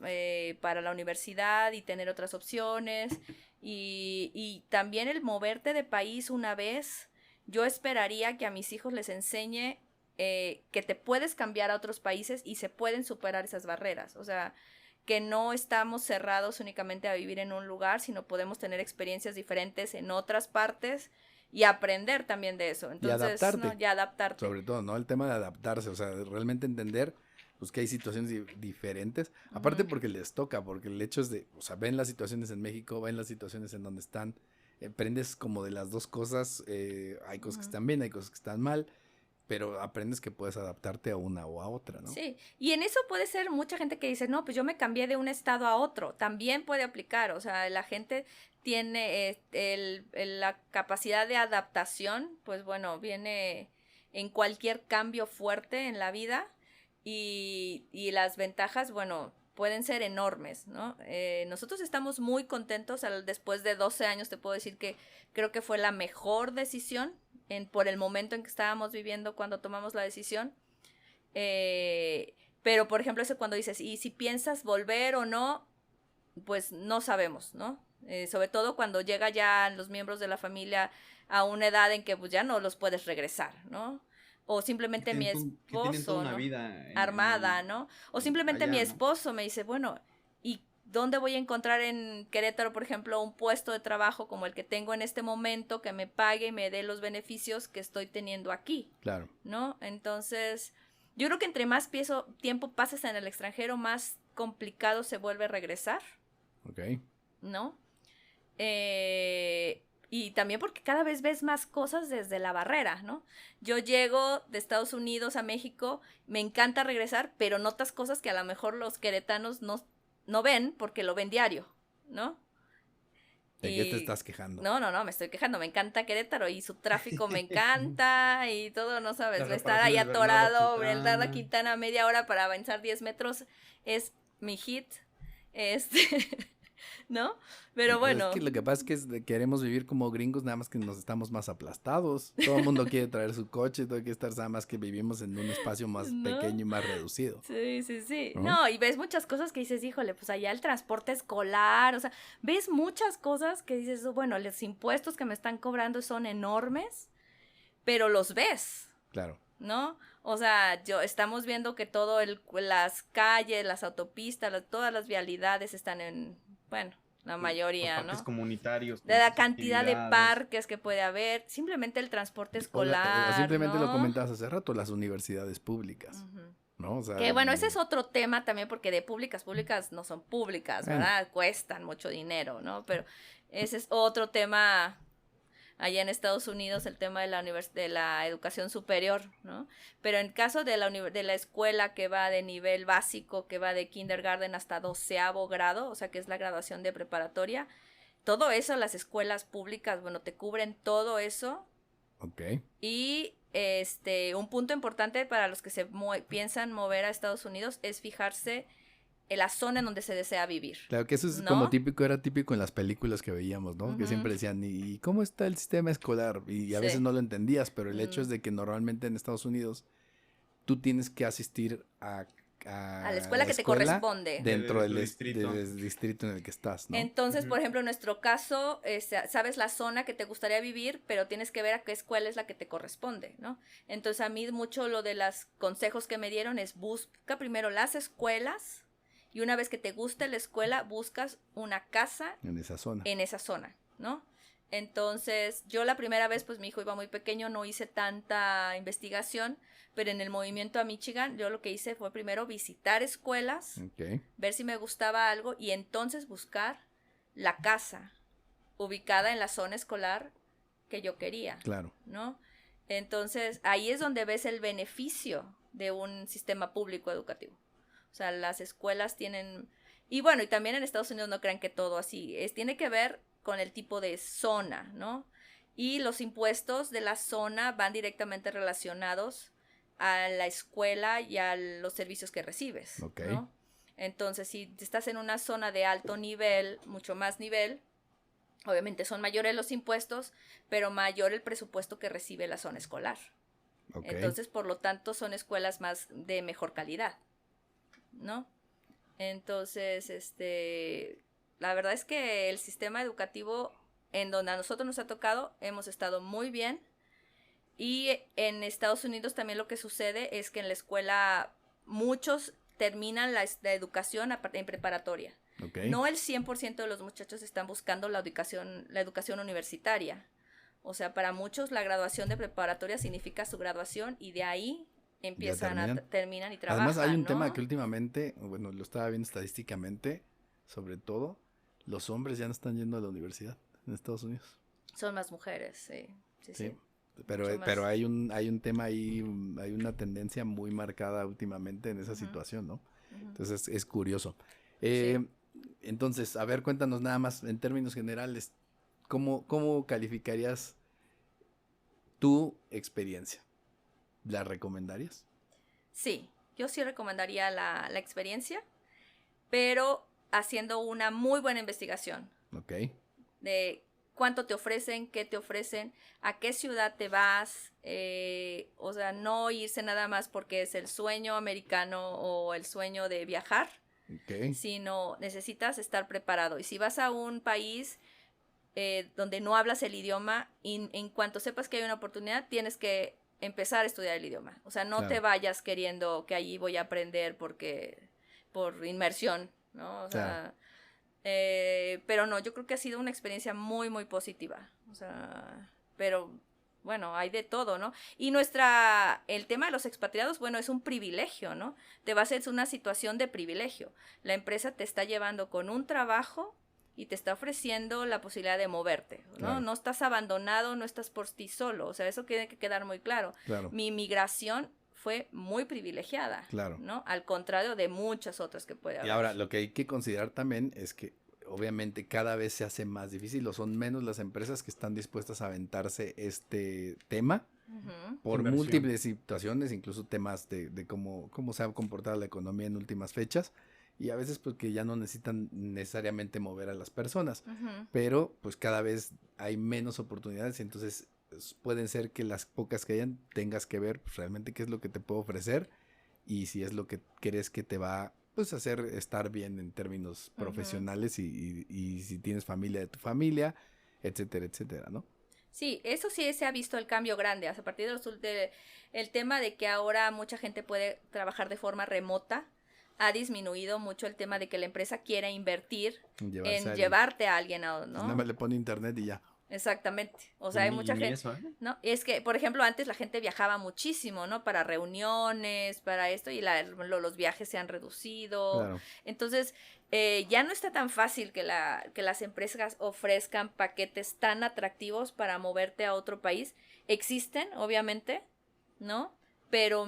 E: para la universidad y tener otras opciones. Y también el moverte de país una vez, yo esperaría que a mis hijos les enseñe que te puedes cambiar a otros países y se pueden superar esas barreras. O sea, que no estamos cerrados únicamente a vivir en un lugar, sino podemos tener experiencias diferentes en otras partes y aprender también de eso. Entonces,
C: y adaptarte.
E: ¿no? Ya adaptarte.
C: Sobre todo, ¿no? El tema de adaptarse, o sea, de realmente entender pues que hay situaciones diferentes, aparte porque les toca, porque el hecho es de, o sea, ven las situaciones en México, ven las situaciones en donde están, aprendes como de las dos cosas, hay cosas que están bien, hay cosas que están mal, pero aprendes que puedes adaptarte a una o a otra, ¿no?
E: Sí, y en eso puede ser mucha gente que dice, no, pues yo me cambié de un estado a otro, también puede aplicar, o sea, la gente tiene la capacidad de adaptación, pues bueno, viene en cualquier cambio fuerte en la vida y las ventajas, bueno, pueden ser enormes, ¿no? Nosotros estamos muy contentos, después de 12 años te puedo decir que creo que fue la mejor decisión por el momento en que estábamos viviendo cuando tomamos la decisión, pero por ejemplo eso cuando dices, y si piensas volver o no, pues no sabemos, ¿no? Sobre todo cuando llega ya los miembros de la familia a una edad en que pues ya no los puedes regresar, ¿no? O simplemente mi esposo, ¿no? Armada, ¿no? O simplemente mi esposo me dice, bueno, ¿y dónde voy a encontrar en Querétaro, por ejemplo, un puesto de trabajo como el que tengo en este momento que me pague y me dé los beneficios que estoy teniendo aquí?
C: Claro.
E: ¿No? Entonces, yo creo que entre más tiempo pases en el extranjero, más complicado se vuelve regresar.
C: Ok.
E: ¿No? Y también porque cada vez ves más cosas desde la barrera, ¿no? Yo llego de Estados Unidos a México, me encanta regresar, pero notas cosas que a lo mejor los queretanos no ven porque lo ven diario, ¿no?
C: ¿De qué te estás quejando?
E: No, me estoy quejando, me encanta Querétaro y su tráfico me encanta y todo, no sabes, estar ahí atorado, Bernardo Quintana media hora para avanzar 10 metros es mi hit, ¿no? Pero bueno.
C: Es que lo que pasa es que queremos vivir como gringos, nada más que nos estamos más aplastados. Todo el mundo quiere traer su coche, todo quiere estar, nada más que vivimos en un espacio más pequeño y más reducido.
E: Sí. No, y ves muchas cosas que dices, híjole, pues allá el transporte escolar, o sea, ves muchas cosas que dices, bueno, los impuestos que me están cobrando son enormes, pero los ves.
C: Claro.
E: ¿No? O sea, estamos viendo que las calles, las autopistas, todas las vialidades están bueno, la mayoría,
D: Los parques
E: ¿no?
D: comunitarios.
E: De
D: con
E: la
D: sus
E: cantidad de
D: actividades.
E: parques que puede haber, simplemente el transporte
C: O
E: escolar,
C: simplemente lo
E: ¿no?
C: comentabas hace rato, las universidades públicas,
E: Ujú.
C: ¿no? O sea,
E: Que bueno, ese es otro tema también porque de públicas no son públicas,
C: Bueno.
E: ¿verdad? Cuestan mucho dinero, ¿no? Pero ese es otro tema allá en Estados Unidos, el tema de de la educación superior, ¿no? Pero en caso de de la escuela que va de nivel básico, que va de kindergarten hasta 12º grado, o sea que es la graduación de preparatoria, todo eso, las escuelas públicas, bueno, te cubren todo eso.
C: Ok.
E: Y un punto importante para los que piensan mover a Estados Unidos es fijarse en la zona en donde se desea vivir.
C: Claro que eso es
E: ¿no?
C: como era típico en las películas que veíamos, ¿no? Que
E: Ujú.
C: siempre decían, ¿y cómo está el sistema escolar? Y a
E: Sí.
C: veces no lo entendías, pero el hecho
E: Mm.
C: es de que normalmente en Estados Unidos tú tienes que asistir a
E: A la escuela que te corresponde.
C: dentro
D: De tu
C: del
D: distrito.
C: del distrito en el que estás, ¿no?
E: Entonces,
D: Ujú.
E: por ejemplo, en nuestro caso, sabes la zona que te gustaría vivir, pero tienes que ver a qué escuela es la que te corresponde, ¿no? Entonces, a mí mucho lo de los consejos que me dieron es busca primero las escuelas y una vez que te guste la escuela, buscas una casa
C: En esa zona.
E: ¿no? Entonces, yo la primera vez, pues mi hijo iba muy pequeño, no hice tanta investigación, pero en el movimiento a Michigan, yo lo que hice fue primero visitar escuelas,
C: Ok.
E: ver si me gustaba algo y entonces buscar la casa ubicada en la zona escolar que yo quería,
C: Claro.
E: ¿no? Entonces, ahí es donde ves el beneficio de un sistema público educativo. O sea, las escuelas tienen... Y bueno, y también en Estados Unidos no crean que todo así tiene que ver con el tipo de zona, ¿no? Y los impuestos de la zona van directamente relacionados a la escuela y a los servicios que recibes,
C: Ok.
E: ¿no? Entonces, si estás en una zona de alto nivel, mucho más nivel, obviamente son mayores los impuestos, pero mayor el presupuesto que recibe la zona escolar.
C: Ok.
E: Entonces, por lo tanto, son escuelas más de mejor calidad, ¿no? Entonces, la verdad es que el sistema educativo en donde a nosotros nos ha tocado, hemos estado muy bien. Y en Estados Unidos también lo que sucede es que en la escuela muchos terminan la educación en preparatoria.
C: Ok.
E: No el 100% de los muchachos están buscando la educación universitaria. O sea, para muchos la graduación de preparatoria significa su graduación y de ahí terminan y trabajan.
C: Además hay un
E: ¿no?
C: tema que últimamente, bueno, lo estaba viendo estadísticamente, sobre todo, los hombres ya no están yendo a la universidad en Estados Unidos.
E: Son más mujeres, sí.
C: Sí.
E: Mucho
C: Pero
E: más.
C: hay un tema ahí, hay una tendencia muy marcada últimamente en esa
E: Ujú.
C: situación, ¿no?
E: Ujú.
C: Entonces es curioso.
E: Sí.
C: Entonces, a ver, cuéntanos nada más en términos generales, ¿cómo calificarías tu experiencia? ¿La recomendarías?
E: Sí, yo sí recomendaría la experiencia, pero haciendo una muy buena investigación
C: Ok.
E: de cuánto te ofrecen, qué te ofrecen, a qué ciudad te vas, o sea, no irse nada más porque es el sueño americano o el sueño de viajar,
C: Ok.
E: sino necesitas estar preparado. Y si vas a un país donde no hablas el idioma, en cuanto sepas que hay una oportunidad, tienes que empezar a estudiar el idioma. O sea, no
C: Claro.
E: te vayas queriendo que allí voy a aprender por inmersión, ¿no? O sea, pero no, yo creo que ha sido una experiencia muy, muy positiva. O sea, pero bueno, hay de todo, ¿no? Y el tema de los expatriados, bueno, es un privilegio, ¿no? Te va a ser una situación de privilegio. La empresa te está llevando con un trabajo y te está ofreciendo la posibilidad de moverte, ¿no?
C: Claro.
E: No estás abandonado, no estás por ti solo. O sea, eso tiene que quedar muy claro.
C: Claro.
E: Mi migración fue muy privilegiada,
C: Claro.
E: ¿no? Al contrario de muchas otras que puede haber.
C: Y ahora, lo que hay que considerar también es que obviamente cada vez se hace más difícil o son menos las empresas que están dispuestas a aventarse este tema
E: Ujú.
C: por
D: Inversión.
C: múltiples situaciones, incluso temas de cómo se ha comportado la economía en últimas fechas y a veces pues que ya no necesitan necesariamente mover a las personas,
E: Ujú.
C: pero pues cada vez hay menos oportunidades y entonces pueden ser que las pocas que hayan tengas que ver pues, realmente qué es lo que te puedo ofrecer y si es lo que crees que te va pues hacer estar bien en términos
E: Ujú.
C: profesionales y si tienes familia de tu familia, etcétera, etcétera, ¿no?
E: Sí, eso sí se ha visto el cambio grande, a partir el tema de que ahora mucha gente puede trabajar de forma remota, ha disminuido mucho el tema de que la empresa quiera invertir en llevarte a alguien, ¿no?
C: Nada más le pone internet y ya.
E: Exactamente, o sea, hay mucha gente,
D: eso,
E: ¿no? Es que, por ejemplo, antes la gente viajaba muchísimo, ¿no? Para reuniones, para esto, y los viajes se han reducido.
C: Claro.
E: Entonces, ya no está tan fácil que las empresas ofrezcan paquetes tan atractivos para moverte a otro país. Existen, obviamente, ¿no? Pero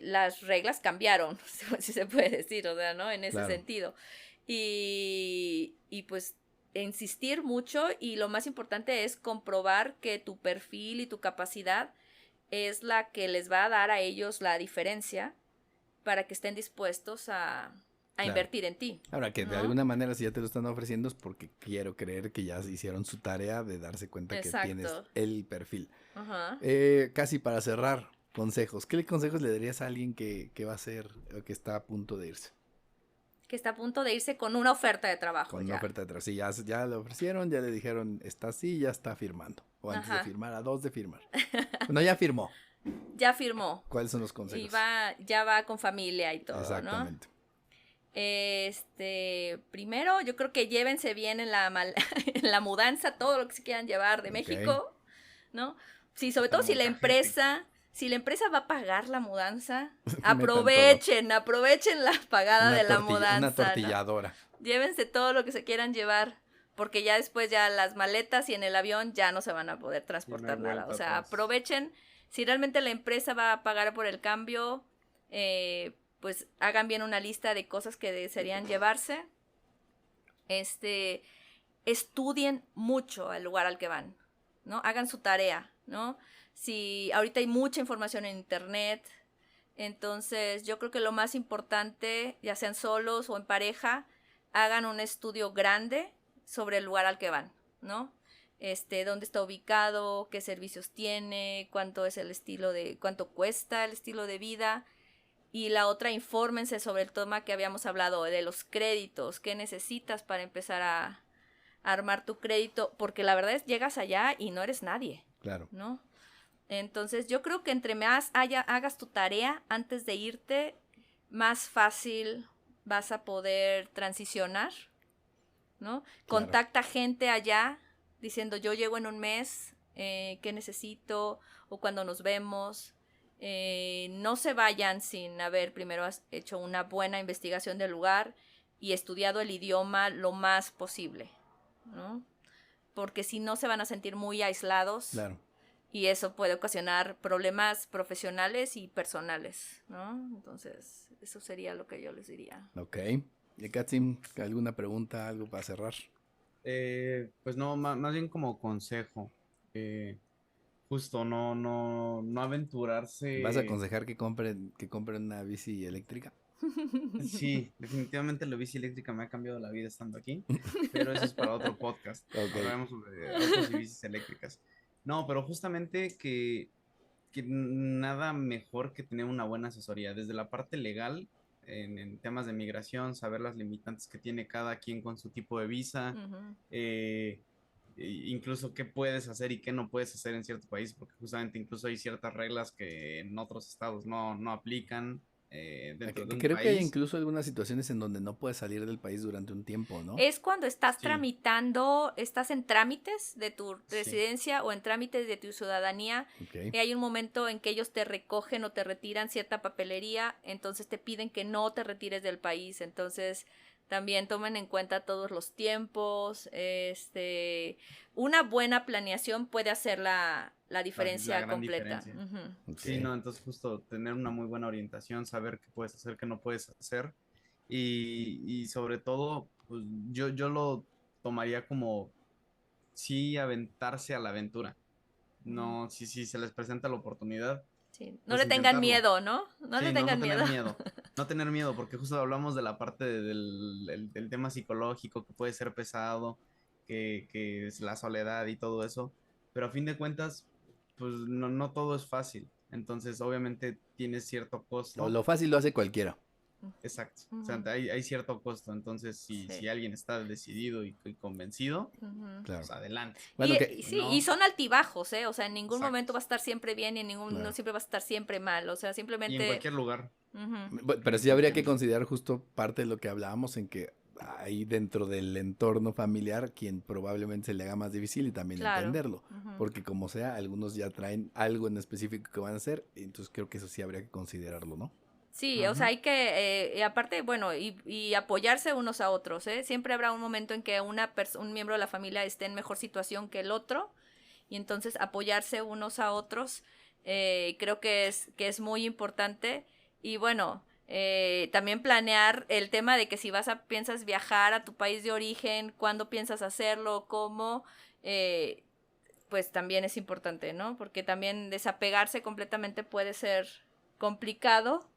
E: las reglas cambiaron, si se puede decir, o sea, ¿no? En ese sentido. Y pues insistir mucho, y lo más importante es comprobar que tu perfil y tu capacidad es la que les va a dar a ellos la diferencia para que estén dispuestos a invertir en ti.
C: Ahora, que de alguna manera si ya te lo están ofreciendo es porque quiero creer que ya hicieron su tarea de darse cuenta que tienes el perfil.
E: Ajá.
C: Casi para cerrar, consejos. ¿Qué consejos le darías a alguien que va a ser o que está a punto de irse?
E: Que está a punto de irse con una oferta de trabajo.
C: Con una oferta de trabajo. Sí, ya le ofrecieron, ya le dijeron, está así, ya está firmando. O antes de firmar, a 2 de firmar. Bueno, ya firmó.
E: Ya firmó.
C: ¿Cuáles son los consejos?
E: Y ya va con familia y todo,
C: exactamente.
E: ¿no? Primero, yo creo que llévense bien en la mudanza todo lo que se quieran llevar de México, ¿no? Sí, sobre todo si la empresa va a pagar la mudanza, aprovechen la pagada de la mudanza.
C: Una tortilladora.
E: ¿No? Llévense todo lo que se quieran llevar, porque ya después ya las maletas y en el avión ya no se van a poder transportar nada. O sea, aprovechen, si realmente la empresa va a pagar por el cambio, pues hagan bien una lista de cosas que desearían llevarse. Estudien mucho el lugar al que van, ¿no? Hagan su tarea, ¿no? Si ahorita hay mucha información en internet, entonces yo creo que lo más importante, ya sean solos o en pareja, hagan un estudio grande sobre el lugar al que van, ¿no? Dónde está ubicado, qué servicios tiene, cuánto cuesta el estilo de vida. Y la otra, infórmense sobre el tema que habíamos hablado de los créditos, qué necesitas para empezar a armar tu crédito, porque la verdad es llegas allá y no eres nadie.
C: Claro.
E: ¿No? Entonces yo creo que entre más hagas tu tarea antes de irte, más fácil vas a poder transicionar, ¿no? Claro. Contacta gente allá diciendo yo llego en un mes, ¿qué necesito? O cuando nos vemos. No se vayan sin haber primero hecho una buena investigación del lugar y estudiado el idioma lo más posible, ¿no? Porque si no se van a sentir muy aislados.
C: Claro.
E: Y eso puede ocasionar problemas profesionales y personales, ¿no? Entonces, eso sería lo que yo les diría.
C: Ok. ¿Y Katsim, alguna pregunta, algo para cerrar?
D: Pues no, más bien como consejo. Justo, no aventurarse.
C: ¿Vas a aconsejar que compren una bici eléctrica?
D: Sí, definitivamente la bici eléctrica me ha cambiado la vida estando aquí, pero eso es para otro podcast.
C: Okay.
D: Hablaremos sobre autos y bicis eléctricas. No, pero justamente que nada mejor que tener una buena asesoría, desde la parte legal, en temas de migración, saber las limitantes que tiene cada quien con su tipo de visa, incluso qué puedes hacer y qué no puedes hacer en cierto país, porque justamente incluso hay ciertas reglas que en otros estados no aplican. Dentro de un
C: creo
D: país.
C: que hay incluso algunas situaciones en donde no puedes salir del país durante un tiempo, ¿no?
E: Es cuando estás tramitando, estás en trámites de tu residencia o en trámites de tu ciudadanía, y hay un momento en que ellos te recogen o te retiran cierta papelería, entonces te piden que no te retires del país, entonces también tomen en cuenta todos los tiempos. Una buena planeación puede hacer la diferencia completa.
D: Diferencia. Sí, no, entonces justo tener una muy buena orientación, saber qué puedes hacer, qué no puedes hacer, y sobre todo, pues, yo lo tomaría como sí aventarse a la aventura. No, si se les presenta la oportunidad.
E: Sí. No le tengan miedo, ¿no?
D: No tener miedo. No tener miedo, porque justo hablamos de la parte del tema psicológico, que puede ser pesado, que es la soledad y todo eso, pero a fin de cuentas, pues no todo es fácil, entonces obviamente tiene cierto costo.
C: Lo fácil lo hace cualquiera.
D: Exacto. O sea, hay cierto costo. Entonces, si alguien está decidido y convencido, pues adelante.
E: Bueno, y son altibajos, ¿eh? O sea, en ningún momento va a estar siempre bien y no siempre va a estar siempre mal. O sea, simplemente...
D: Y en cualquier lugar.
C: Pero sí habría que considerar justo parte de lo que hablábamos en que ahí dentro del entorno familiar quien probablemente se le haga más difícil y también entenderlo, porque como sea, algunos ya traen algo en específico que van a hacer, y entonces creo que eso sí habría que considerarlo, ¿no?
E: Sí, o sea, hay que, aparte, bueno, y apoyarse unos a otros, ¿eh? Siempre habrá un momento en que un miembro de la familia esté en mejor situación que el otro, y entonces apoyarse unos a otros, creo que es muy importante, y bueno... también planear el tema de que si piensas viajar a tu país de origen, cuándo piensas hacerlo, cómo, pues también es importante, ¿no? Porque también desapegarse completamente puede ser complicado,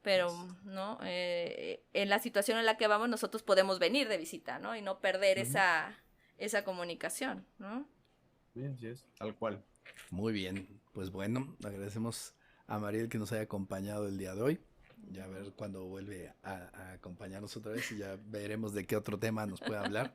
E: pero, ¿no? En la situación en la que vamos nosotros podemos venir de visita, ¿no? Y no perder esa comunicación, ¿no?
D: Sí, es, tal cual.
C: Muy bien, pues bueno, agradecemos a Mariel que nos haya acompañado el día de hoy. Ya a ver cuando vuelve a acompañarnos otra vez y ya veremos de qué otro tema nos puede hablar.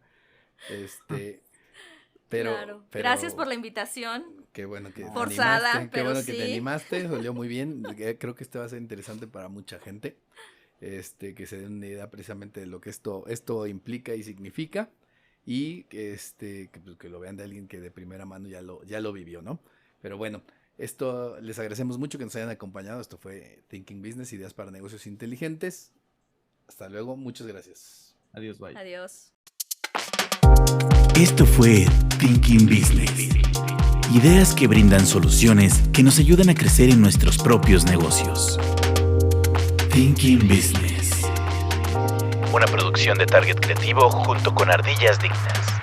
C: Pero
E: gracias por la invitación.
C: Qué bueno que
E: forzada,
C: te animaste. Qué bueno
E: sí.
C: que te animaste, salió muy bien. Creo que va a ser interesante para mucha gente. Que se den una idea precisamente de lo que esto implica y significa. Y que lo vean de alguien que de primera mano ya lo vivió, ¿no? Pero bueno. Les agradecemos mucho que nos hayan acompañado. Esto fue Thinking Business, ideas para negocios inteligentes. Hasta luego, muchas gracias.
D: Adiós, bye.
E: Adiós.
B: Esto fue Thinking Business. Ideas que brindan soluciones que nos ayudan a crecer en nuestros propios negocios. Thinking Business.
A: Una producción de Target Creativo junto con Ardillas Dignas.